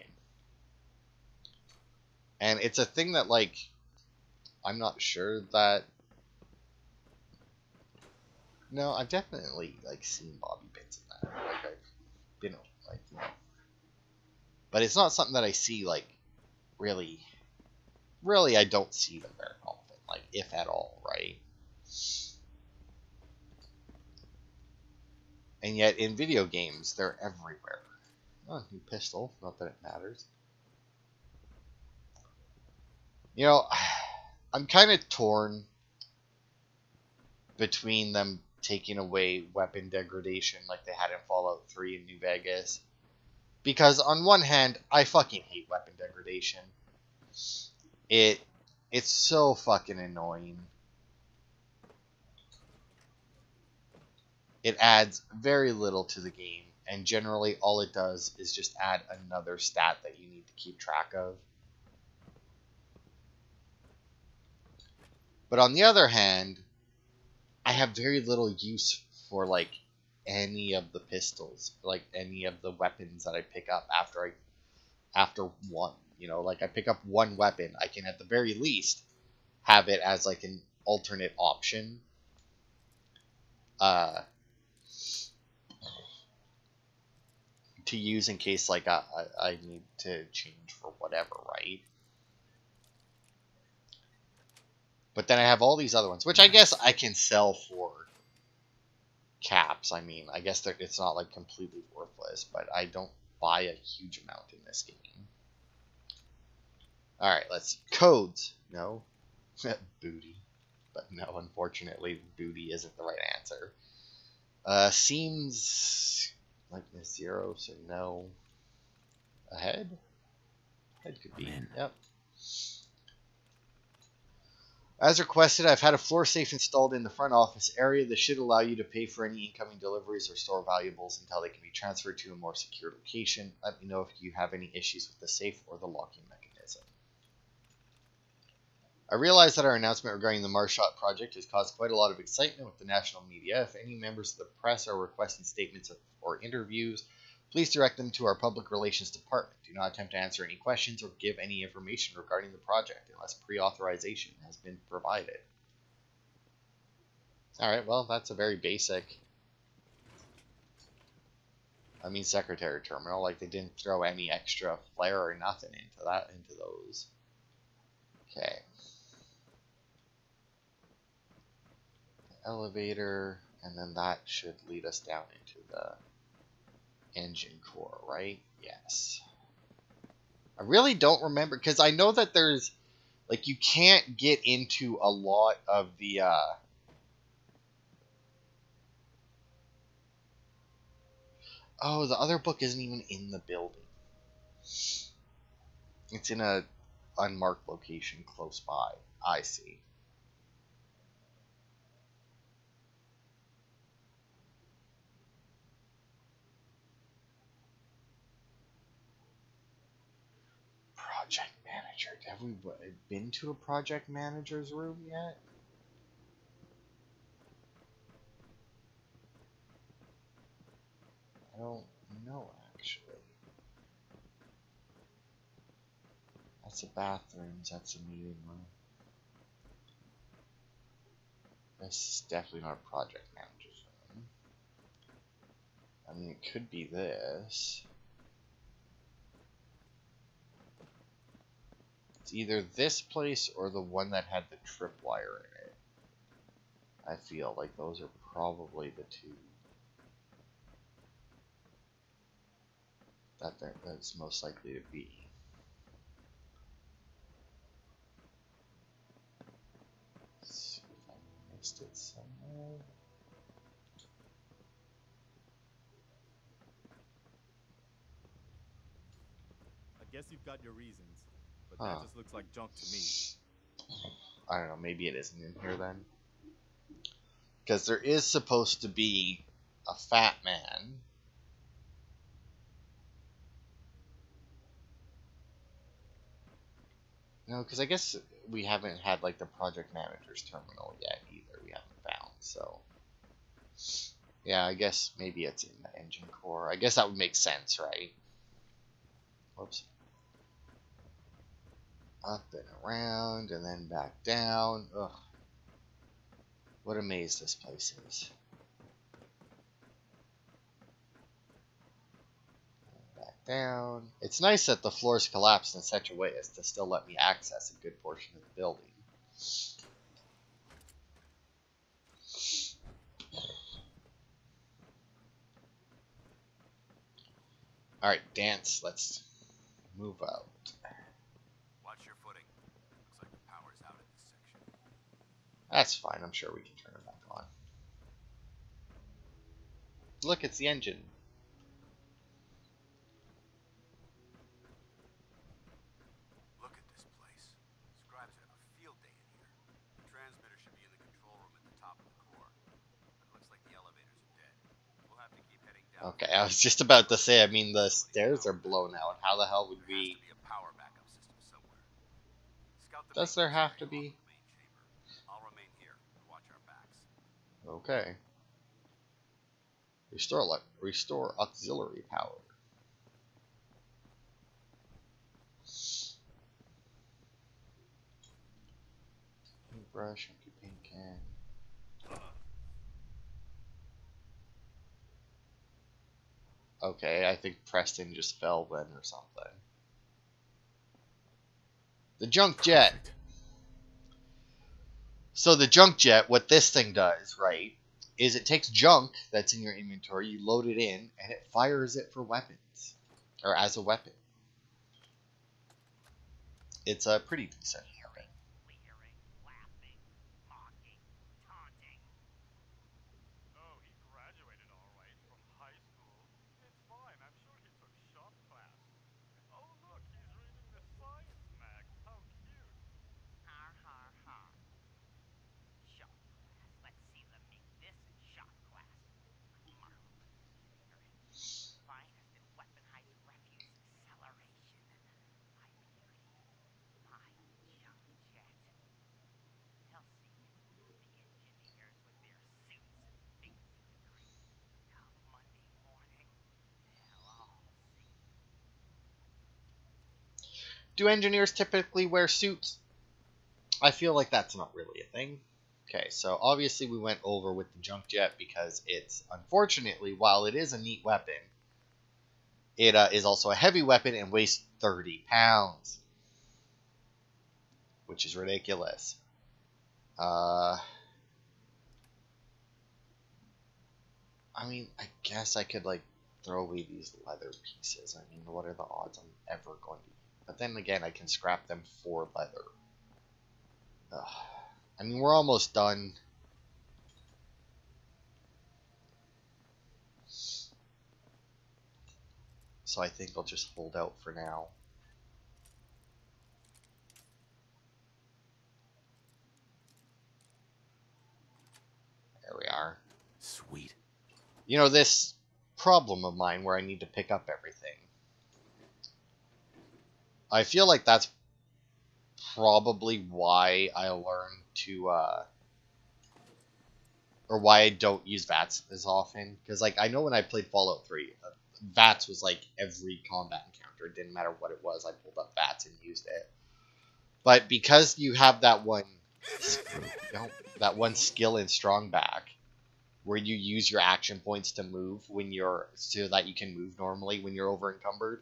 And it's a thing that, like, I'm not sure that... No, I've definitely, like, seen bobby pins in that. Like, I've been, like, you know. But it's not something that I see, like, really, I don't see them very often. Like, if at all, right? And yet, in video games, they're everywhere. Oh, new pistol. Not that it matters. You know, I'm kind of torn between them taking away weapon degradation like they had in Fallout 3 in New Vegas. Because on one hand, I fucking hate weapon degradation. It's so fucking annoying. It adds very little to the game, and generally all it does is just add another stat that you need to keep track of. But on the other hand, I have very little use for, like, any of the pistols, like any of the weapons that I pick up after one. You know, like, I pick up one weapon, I can at the very least have it as, like, an alternate option. to use in case like I need to change for whatever, right? But then I have all these other ones, which I guess I can sell for caps. I mean, I guess it's not like completely worthless, but I don't buy a huge amount in this game. Alright, let's see. Codes. No. Booty. But no, unfortunately, booty isn't the right answer. Seems like a 0, so no. Ahead? Head could be. Yep. As requested, I've had a floor safe installed in the front office area. This should allow you to pay for any incoming deliveries or store valuables until they can be transferred to a more secure location. Let me know if you have any issues with the safe or the locking mechanism. I realize that our announcement regarding the Marshot project has caused quite a lot of excitement with the national media. If any members of the press are requesting statements or interviews, please direct them to our public relations department. Do not attempt to answer any questions or give any information regarding the project unless pre-authorization has been provided. Alright, well, that's a very basic... secretary terminal. Like, they didn't throw any extra flair or nothing into those. Okay. Elevator, and then that should lead us down into the engine core, right? Yes. I really don't remember, because I know that there's, like, you can't get into a lot of the, oh, the other book isn't even in the building. It's in a unmarked location close by. I see. Project manager. Have we been to a project manager's room yet? I don't know, actually. That's a bathrooms. That's a meeting room. This is definitely not a project manager's room. I mean, it could be this. It's either this place or the one that had the tripwire in it. I feel like those are probably the two that's most likely to be. Let's see if I missed it somewhere. I guess you've got your reasons, but that just looks like junk to me. I don't know, maybe it isn't in here then. Because there is supposed to be a fat man. No, because I guess we haven't had like the project manager's terminal yet either. We haven't found, so yeah, I guess maybe it's in the engine core. I guess that would make sense, right? Whoops. Up and around and then back down. Ugh. What a maze this place is. Back down. It's nice that the floors collapsed in such a way as to still let me access a good portion of the building. Alright, dance. Let's move out. Watch your footing. Looks like the power's out in this section. That's fine. I'm sure we can turn it back on. Look, it's the engine. Look at this place. Scribes would have a field day in here. The transmitter should be in the control room at the top of the core. But it looks like the elevators are dead. We'll have to keep heading down. Okay, I was just about to say, I mean, the stairs are blown out. How the hell would we... Does there have to be? I'll remain here and watch our backs. Okay. Restore auxiliary power. Paintbrush, empty paint can. Okay, I think Preston just fell then or something. The junk jet. Perfect. So the junk jet, what this thing does, right, is it takes junk that's in your inventory, you load it in, and it fires it for weapons. Or as a weapon. It's a pretty decent. Oh, he graduated all right from high school. It's fine. I'm sure he took shop class. Oh, look, he's reading the science mag. How cute. Har har har. Shop class. Let's see them make this in shop class. Marvelous engineering. Finest in weaponized refuse acceleration. My beauty. My junk jet. They'll see. The engineers with their suits and fancy degrees. Come Monday morning, they'll all see. Do engineers typically wear suits? I feel like that's not really a thing. Okay, so obviously we went over with the junk jet because it's, unfortunately, while it is a neat weapon, it is also a heavy weapon and weighs 30 pounds. Which is ridiculous. I mean, I guess I could, like, throw away these leather pieces. I mean, what are the odds I'm ever going to... But then again, I can scrap them for leather. Ugh. I mean, we're almost done. So I think I'll just hold out for now. There we are. Sweet. You know, this problem of mine where I need to pick up everything. I feel like that's probably why I learned to, or why I don't use VATS as often. Because, like, I know when I played Fallout 3, VATS was, like, every combat encounter. It didn't matter what it was, I pulled up VATS and used it. But because you have that one, that one skill in Strongback, where you use your action points to move when you're, so that you can move normally when you're over encumbered.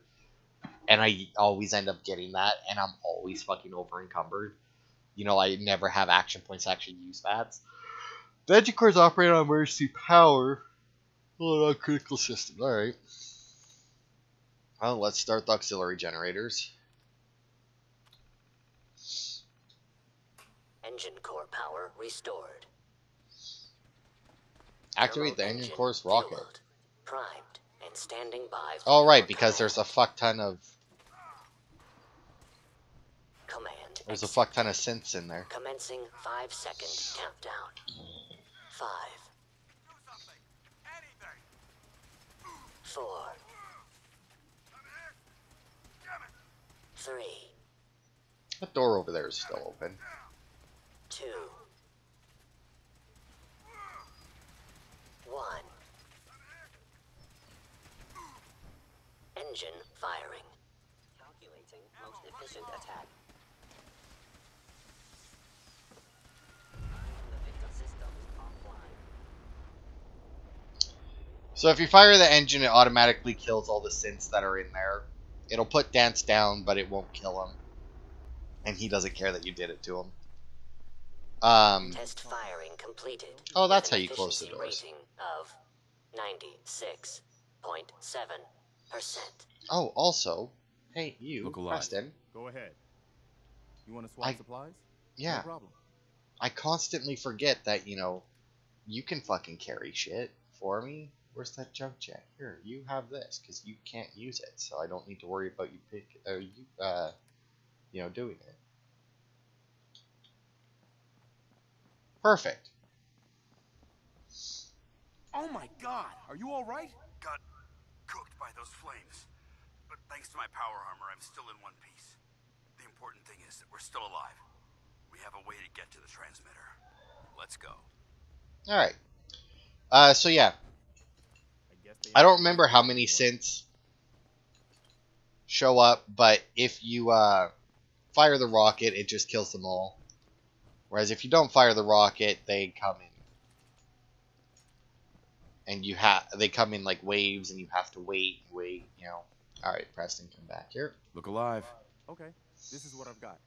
And I always end up getting that, and I'm always fucking over encumbered. You know, I never have action points to actually use VATS. The engine cores operate on emergency power. Oh, not critical systems. Alright. Well, let's start the auxiliary generators. Engine core power restored. Activate the engine core's rocket. Fueled, primed, and standing by for Oh, right, your because there's a fuck ton of... command. There's a fuck ton of synths in there. Commencing 5-second countdown. 5. Do something. Anything. 4. Come here. Damn it. 3. That door over there is still open. 2. 1. Engine firing. Calculating most efficient attack. The Victor system offline. So if you fire the engine, it automatically kills all the synths that are in there. It'll put Dance down, but it won't kill him. And he doesn't care that you did it to him. Test firing completed. Oh, that's with an how you close the efficiency doors. rating of 96.7%. Oh, also, hey, you, Look alive. Preston. Go ahead. You want to swap supplies? Yeah. No problem. I constantly forget that, you know, you can fucking carry shit for me. Where's that junk jet? Here, you have this, because you can't use it, so I don't need to worry about you you know, doing it. Perfect. Oh my god, are you alright? Got cooked by those flames. But thanks to my power armor, I'm still in one piece. The important thing is that we're still alive. We have a way to get to the transmitter. Let's go. Alright. So yeah. I don't remember how many synths show up, but if you fire the rocket, it just kills them all. Whereas if you don't fire the rocket, they come in. and they come in like waves, and you have to wait. You know. All right, Preston, come back here. Look alive. Okay, this is what I've got.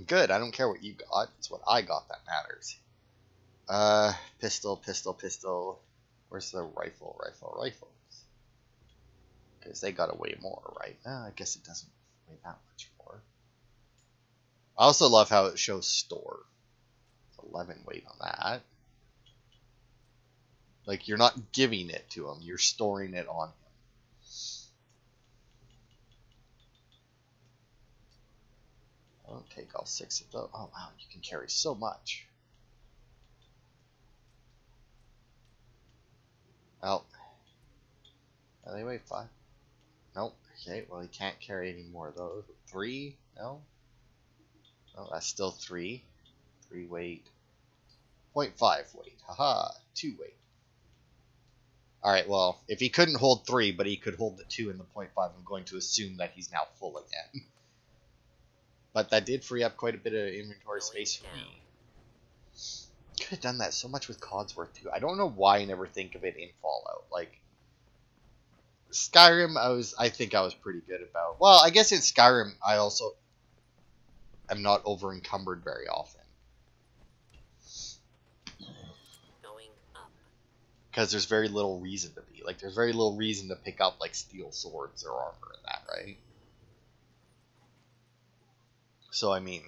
Good. I don't care what you got. It's what I got that matters. Pistol, pistol, pistol. Where's the rifle? Rifles. Because they got to weigh more, right? I guess it doesn't weigh that much more. I also love how it shows store. 11 weight on that. Like, you're not giving it to him. You're storing it on him. I'll take all 6 of those. Oh, wow. You can carry so much. Oh. They weigh 5. Nope. Okay, well, he can't carry any more of those. 3? No? Oh, that's still 3. 3 weight. 0.5 weight. Haha. 2 weight. Alright, well, if he couldn't hold 3, but he could hold the 2 and the 0.5, I'm going to assume that he's now full again. But that did free up quite a bit of inventory space for me. Could have done that so much with Codsworth, too. I don't know why I never think of it in Fallout. Like, Skyrim, I think I was pretty good about. Well, I guess in Skyrim, I also am not over-encumbered very often. Going up. Because there's very little reason to be. Like, there's very little reason to pick up, like, steel swords or armor and that, right? So, I mean...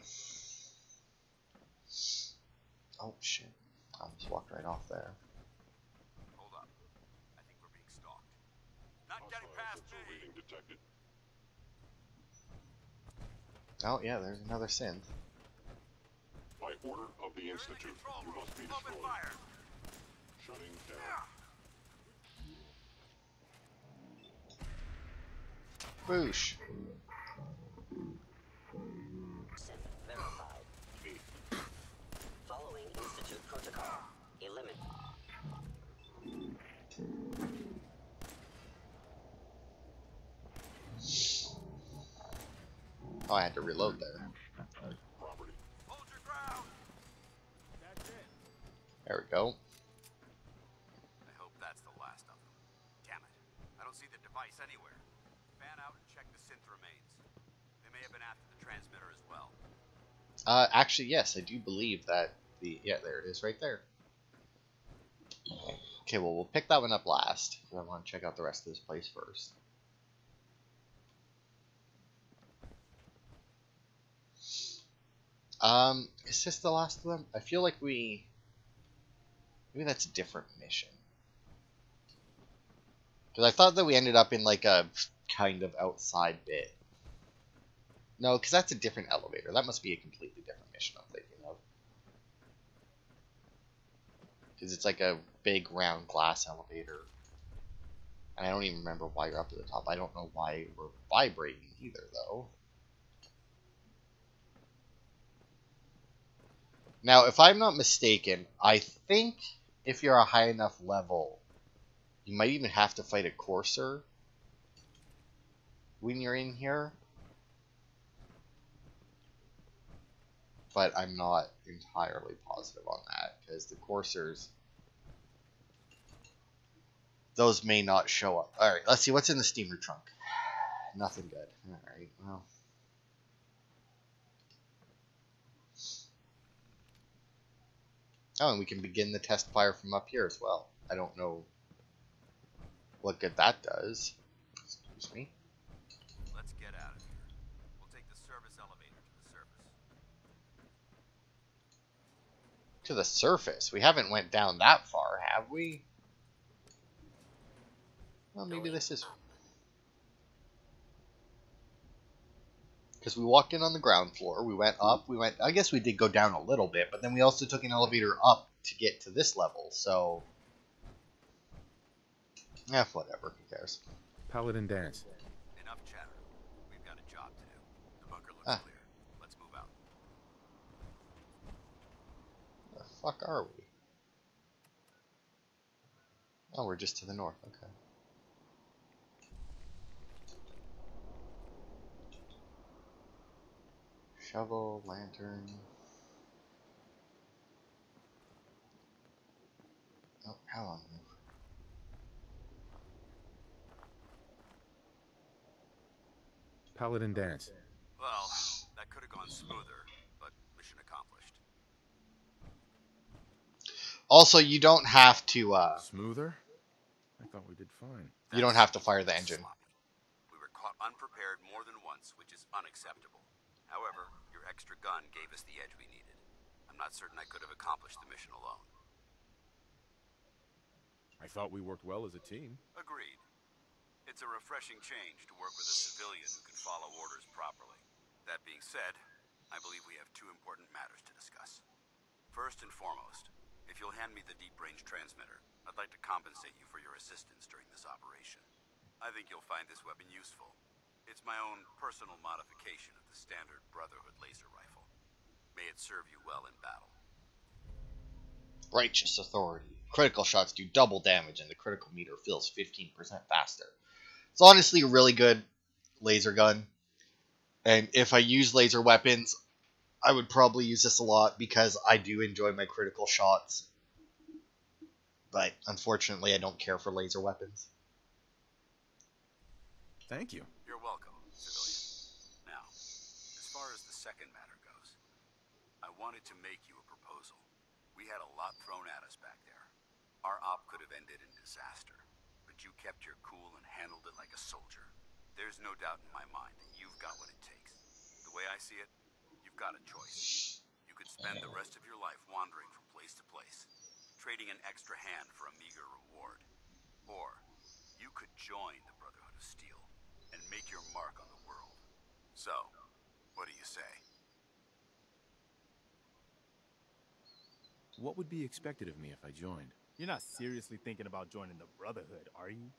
Oh, shit. I almost walked right off there. Hold up. I think we're being stalked. Not getting past me. Reading detected. Oh, yeah, there's another synth. By order of the Institute, you must be Open destroyed. fire. Shutting down. Boosh. Synth verified. Following Institute protocol. Eliminate. Oh, I had to reload there. Property. Hold your ground. That's it. There we go. I hope that's the last of them. Damn it. I don't see the device anywhere. Fan out and check the synth remains. They may have been after the transmitter as well. Actually, yes, I do believe that yeah, there it is right there. Okay, well, we'll pick that one up last. I want to check out the rest of this place first. Is this the last of them? I feel like maybe that's a different mission. Because I thought that we ended up in like a kind of outside bit. No, because that's a different elevator. That must be a completely different mission I'm thinking of. Because it's like a big round glass elevator. And I don't even remember why you're up to the top. I don't know why we're vibrating either, though. Now, if I'm not mistaken, I think if you're a high enough level, you might even have to fight a courser when you're in here. But I'm not entirely positive on that, because the coursers, those may not show up. Alright, let's see what's in the steamer trunk. Nothing good. Alright, well. Oh, and we can begin the test fire from up here as well. I don't know what good that does. Excuse me. Let's get out of here. We'll take the service elevator to the surface. To the surface? We haven't went down that far, have we? Well, maybe this is... Because we walked in on the ground floor, we went up, I guess we did go down a little bit, but then we also took an elevator up to get to this level, so... Eh, whatever, who cares. Paladin dance. Enough chatter. We've got a job to do. The bunker looks Ah. clear. Let's move out. Where the fuck are we? Oh, we're just to the north, okay. Shovel, lantern. Oh, how long? Paladin dance. Well, that could have gone smoother, but mission accomplished. Also, you don't have to. Smoother? I thought we did fine. You don't have to fire the engine. Sloppy. We were caught unprepared more than once, which is unacceptable. However, your extra gun gave us the edge we needed. I'm not certain I could have accomplished the mission alone. I thought we worked well as a team. Agreed. It's a refreshing change to work with a civilian who can follow orders properly. That being said, I believe we have two important matters to discuss. First and foremost, if you'll hand me the deep-range transmitter, I'd like to compensate you for your assistance during this operation. I think you'll find this weapon useful. It's my own personal modification of the standard Brotherhood laser rifle. May it serve you well in battle. Righteous authority. Critical shots do double damage and the critical meter fills 15% faster. It's honestly a really good laser gun. And if I use laser weapons, I would probably use this a lot because I do enjoy my critical shots. But unfortunately, I don't care for laser weapons. Thank you. You're welcome, civilian. Now, as far as the second matter goes, I wanted to make you a proposal. We had a lot thrown at us back there. Our op could have ended in disaster, but you kept your cool and handled it like a soldier. There's no doubt in my mind that you've got what it takes. The way I see it, you've got a choice. You could spend the rest of your life wandering from place to place, trading an extra hand for a meager reward. Or you could join the Brotherhood of Steel and make your mark on the world. So, what do you say? What would be expected of me if I joined? You're not seriously thinking about joining the Brotherhood, are you?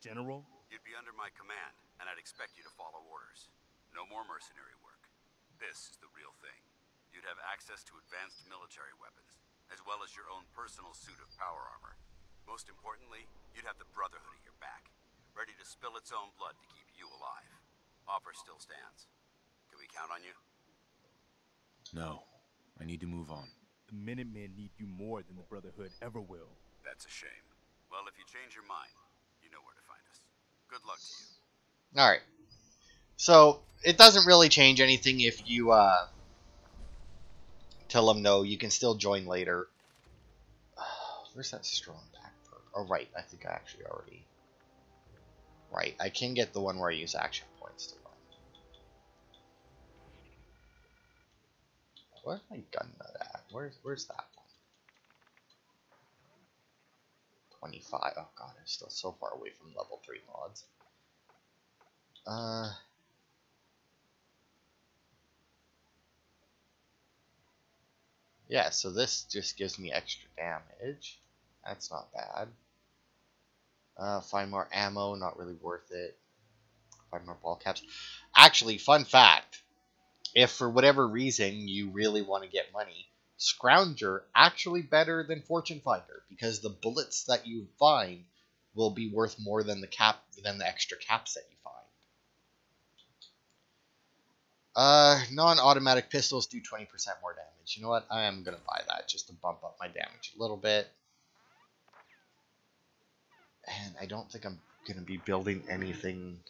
General? You'd be under my command, and I'd expect you to follow orders. No more mercenary work. This is the real thing. You'd have access to advanced military weapons, as well as your own personal suit of power armor. Most importantly, you'd have the Brotherhood at your back, ready to spill its own blood to keep you alive. Offer still stands. Can we count on you? No. I need to move on. The Minutemen need you more than the Brotherhood ever will. That's a shame. Well, if you change your mind, you know where to find us. Good luck to you. Alright. So, it doesn't really change anything if you tell them no. You can still join later. Where's that strong pack perk? Oh, right. I think I actually already... Right. I can get the one where I use action points to run. Where's my gun nut at? Where's that one? 25. Oh god, I'm still so far away from level 3 mods. Yeah, so this just gives me extra damage. That's not bad. Find more ammo, not really worth it. Find more ball caps. Actually, fun fact. If for whatever reason you really want to get money, Scrounger actually better than Fortune Finder because the bullets that you find will be worth more than the extra caps that you find. Non-automatic pistols do 20% more damage. You know what? I am gonna buy that just to bump up my damage a little bit. And I don't think I'm gonna be building anything.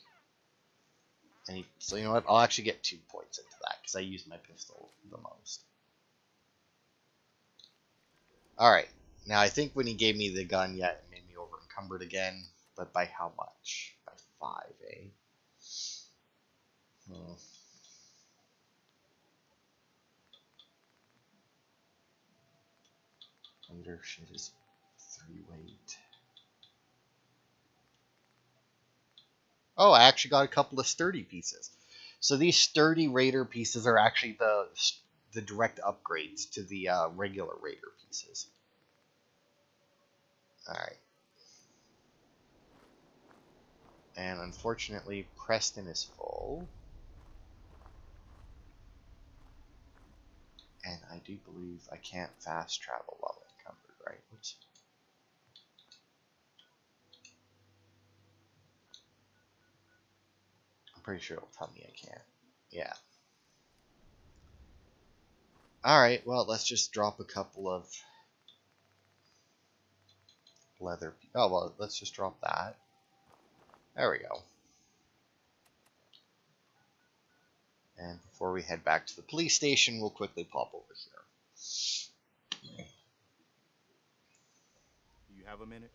So you know what? I'll actually get 2 points into that because I use my pistol the most. Alright, now I think when he gave me the gun, yeah, it made me over encumbered again, but by how much? By 5, eh? Leadership is 3 weight. Oh, I actually got a couple of sturdy pieces. So these sturdy raider pieces are actually the direct upgrades to the regular raider pieces. Alright. And unfortunately, Preston is full. And I do believe I can't fast travel while encumbered, right? Oops. I'm pretty sure it'll tell me I can't. Yeah. Alright, well, let's just drop a couple of leather. Oh, well, let's just drop that. There we go. And before we head back to the police station, we'll quickly pop over here. Do you have a minute?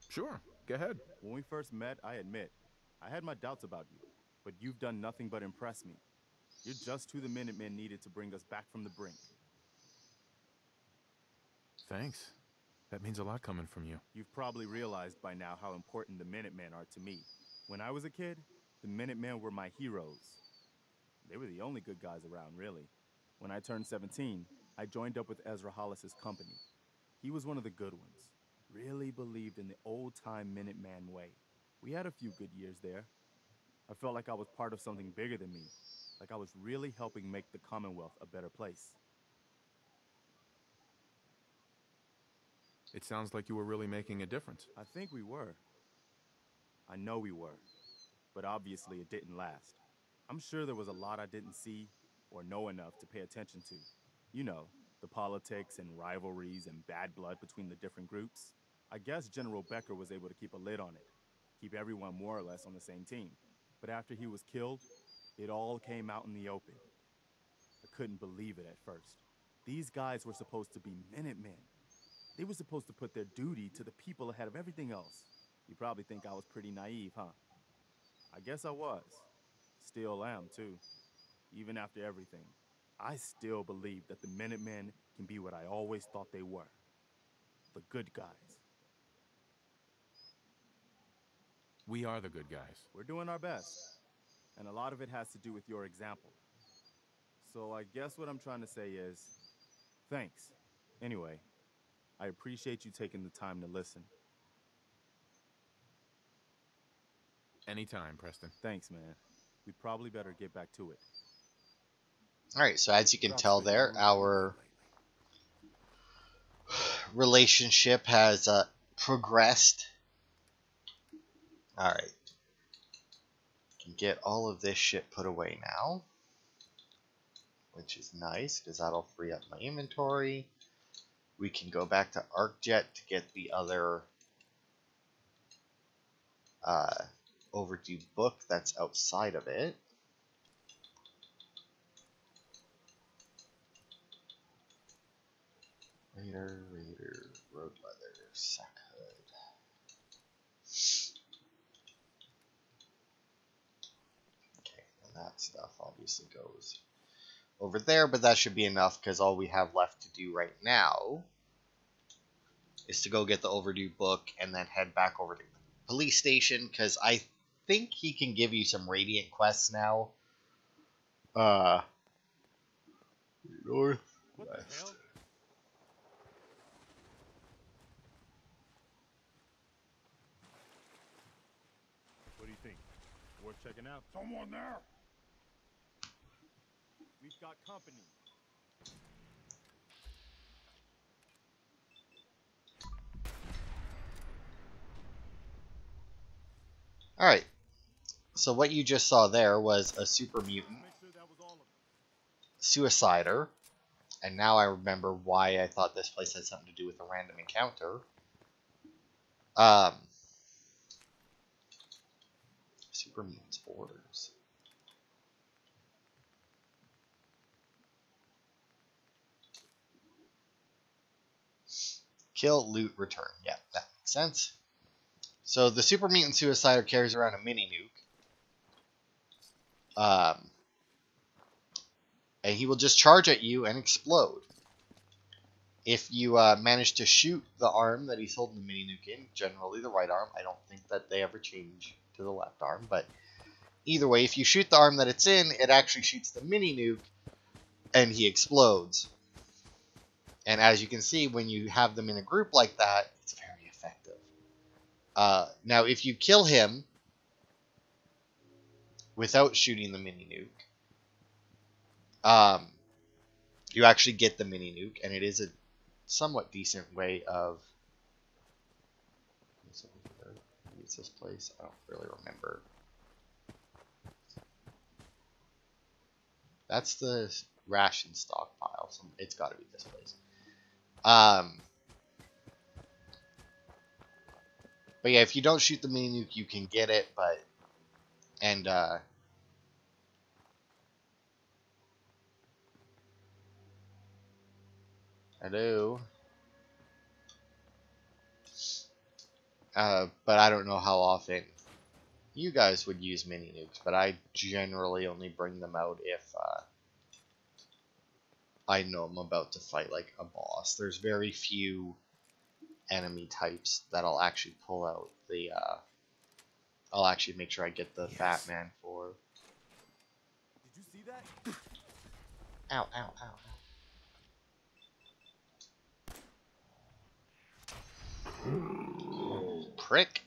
Sure, go ahead. When we first met, I admit, I had my doubts about you, but you've done nothing but impress me. You're just who the Minutemen needed to bring us back from the brink. Thanks. That means a lot coming from you. You've probably realized by now how important the Minutemen are to me. When I was a kid, the Minutemen were my heroes. They were the only good guys around, really. When I turned 17, I joined up with Ezra Hollis's company. He was one of the good ones. Really believed in the old-time Minuteman way. We had a few good years there. I felt like I was part of something bigger than me. Like I was really helping make the Commonwealth a better place. It sounds like you were really making a difference. I think we were. I know we were. But obviously it didn't last. I'm sure there was a lot I didn't see or know enough to pay attention to. You know, the politics and rivalries and bad blood between the different groups. I guess General Becker was able to keep a lid on it. Keep everyone more or less on the same team. But after he was killed, it all came out in the open. I couldn't believe it at first. These guys were supposed to be Minutemen. They were supposed to put their duty to the people ahead of everything else. You probably think I was pretty naive, huh? I guess I was. Still am, too. Even after everything, I still believe that the Minutemen can be what I always thought they were. The good guys. We are the good guys. We're doing our best. And a lot of it has to do with your example. So I guess what I'm trying to say is, thanks. Anyway, I appreciate you taking the time to listen. Anytime, Preston. Thanks, man. We'd probably better get back to it. Alright, so as you can tell there, our relationship has progressed. Alright. Can get all of this shit put away now, which is nice, because that'll free up my inventory. We can go back to ArcJet to get the other overdue book that's outside of it. Raider, road leather, sack hood. Okay, and that stuff obviously goes over there, but that should be enough because all we have left to do right now is to go get the overdue book and then head back over to the police station because I think he can give you some Radiant quests now. Northwest. What the hell? What do you think? Worth checking out? Someone there! We've got company. Alright, so what you just saw there was a super mutant Make sure that was all of them. suicider, and now I remember why I thought this place had something to do with a random encounter. Super mutants orders. Kill, loot, return. Yeah, that makes sense. So the super mutant suicider carries around a mini nuke. And he will just charge at you and explode. If you manage to shoot the arm that he's holding the mini nuke in, generally the right arm, I don't think that they ever change to the left arm, but either way, if you shoot the arm that it's in, it actually shoots the mini nuke, and he explodes. And as you can see, when you have them in a group like that, it's very effective. Now, if you kill him without shooting the mini nuke, you actually get the mini nuke, and it is a somewhat decent way of... Is this place? I don't really remember. That's the ration stockpile, so it's got to be this place. But yeah, if you don't shoot the mini nuke, you can get it, but And hello. But I don't know how often you guys would use mini nukes, but I generally only bring them out if I know I'm about to fight like a boss. There's very few enemy types that I'll actually pull out the I'll actually make sure I get the fat man for. Did you see that? Ow, ow, ow. Prick.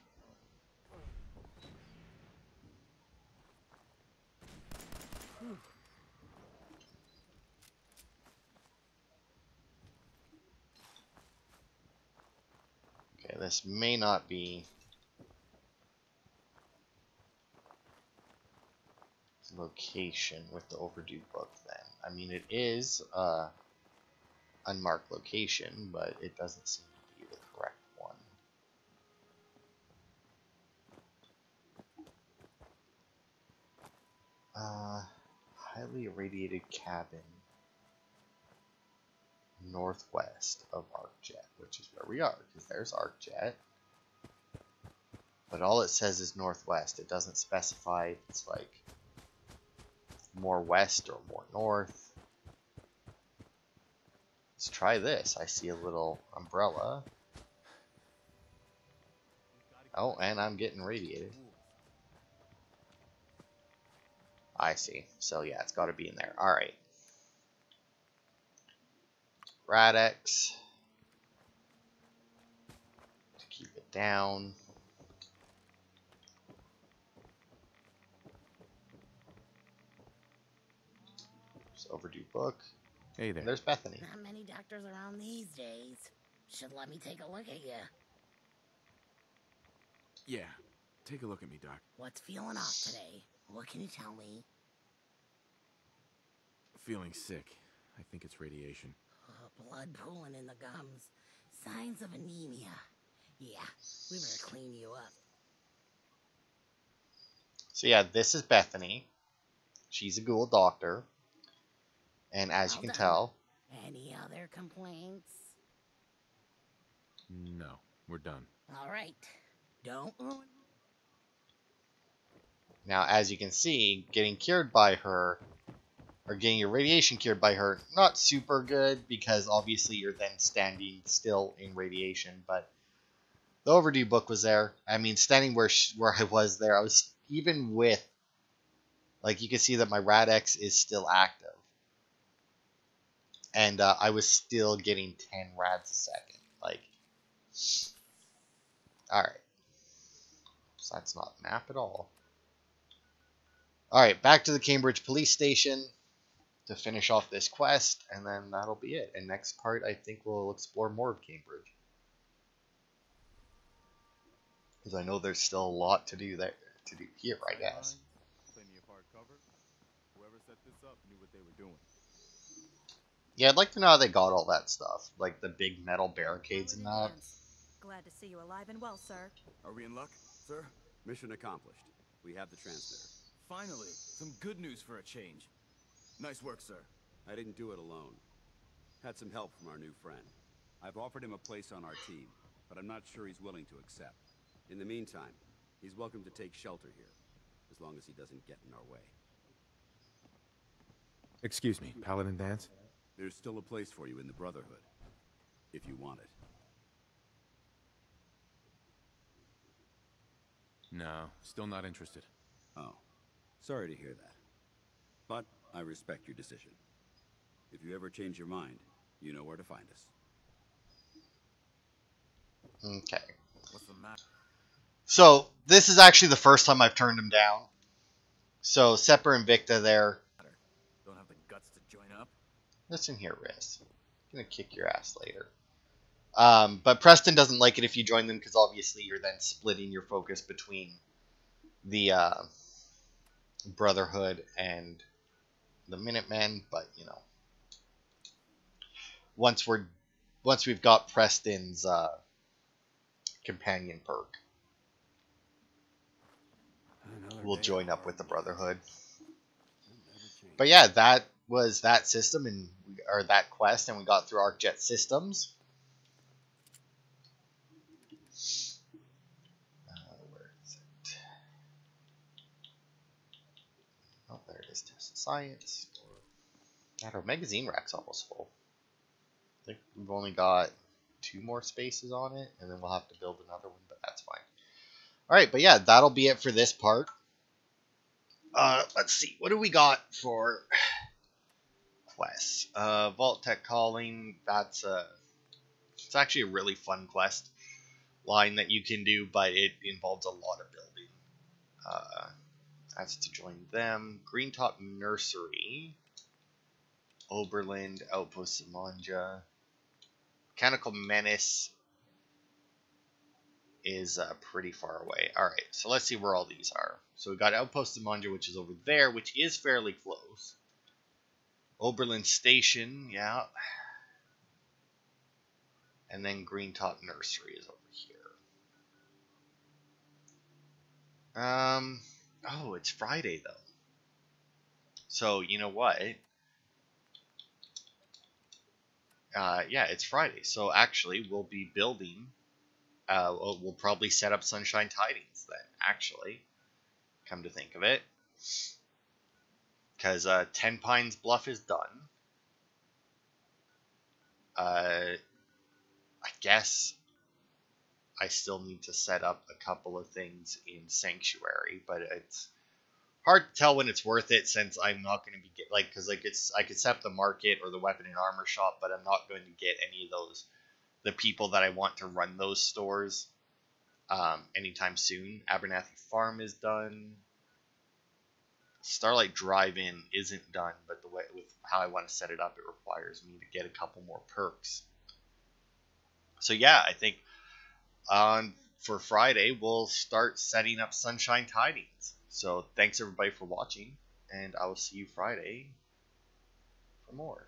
Okay, this may not be location with the overdue book then. I mean, it is unmarked location, but it doesn't seem to be the correct one. Highly irradiated cabin northwest of ArcJet, which is where we are, because there's ArcJet. But all it says is northwest. It doesn't specify if it's like more west or more north. Let's try this. I see a little umbrella. Oh, and I'm getting radiated. I see. So yeah, it's got to be in there. All right. Radix. To keep it down. Just overdue book. Hey there. And there's Bethany. Not many doctors around these days. Should let me take a look at you. Yeah, take a look at me, Doc. What's feeling off today? What can you tell me? Feeling sick. I think it's radiation. Oh, blood pooling in the gums. Signs of anemia. Yeah, we better clean you up. So yeah, this is Bethany. She's a ghoul doctor. And as you can tell... Any other complaints? No, we're done. All right. Don't ruin... Now, as you can see, getting cured by her, or getting your radiation cured by her, not super good, because obviously you're then standing still in radiation, but the overdue book was there. I mean, standing where I was there, I was, even with, like, you can see that my Radix is still active. And I was still getting 10 rads a second. Like, alright. So that's not map at all. Alright, back to the Cambridge police station to finish off this quest, and then that'll be it. And next part, I think we'll explore more of Cambridge. Because I know there's still a lot to do there, to do here, I guess. Plenty of hard cover. Whoever set this up knew what they were doing. Yeah, I'd like to know how they got all that stuff. Like the big metal barricades and that. Glad to see you alive and well, sir. Are we in luck, sir? Mission accomplished. We have the transmitter. Finally, some good news for a change. Nice work, sir. I didn't do it alone. Had some help from our new friend. I've offered him a place on our team, but I'm not sure he's willing to accept. In the meantime, he's welcome to take shelter here, as long as he doesn't get in our way. Excuse me, Paladin Dance? There's still a place for you in the Brotherhood, if you want it. No, still not interested. Oh, sorry to hear that. But I respect your decision. If you ever change your mind, you know where to find us. Okay. What's the matter? So, this is actually the first time I've turned him down. So, Sepper and Victa there. Don't have the guts to join up? Listen here, Riz. I'm gonna kick your ass later. But Preston doesn't like it if you join them, because obviously you're then splitting your focus between the Brotherhood and the Minutemen. But you know, once we've got Preston's companion perk, we'll join up with the Brotherhood. They'll never change. But yeah, that was that system or that quest, and we got through ArcJet systems. Where is it? Oh, there it is. Test of Science. God, our magazine rack's almost full. I think we've only got 2 more spaces on it, and then we'll have to build another one, but that's fine. Alright, but yeah, that'll be it for this part. Let's see, what do we got for quests? Vault Tech Calling, it's actually a really fun quest line that you can do, but it involves a lot of building. That's to join them. Greentop Nursery. Oberland, Outpost Samanja. Mechanical Menace is pretty far away. Alright, so let's see where all these are. So we got Outpost Samanja, which is over there, which is fairly close. Oberland Station, yeah. And then Greentop Nursery is over here. Oh, it's Friday, though. So, you know what? Yeah, it's Friday. So, actually, we'll be building... we'll probably set up Sunshine Tidings, then, actually. Come to think of it. Because 10 Pines Bluff is done. I guess I still need to set up a couple of things in Sanctuary, but it's hard to tell when it's worth it, since I'm not going to be I could set up the market or the weapon and armor shop, but I'm not going to get any of those, the people that I want to run those stores anytime soon. Abernathy Farm is done. Starlight Drive-In isn't done, but the way with how I want to set it up, it requires me to get a couple more perks. So yeah, I think for Friday, we'll start setting up Sunshine Tidings. So thanks everybody for watching, and I will see you Friday for more.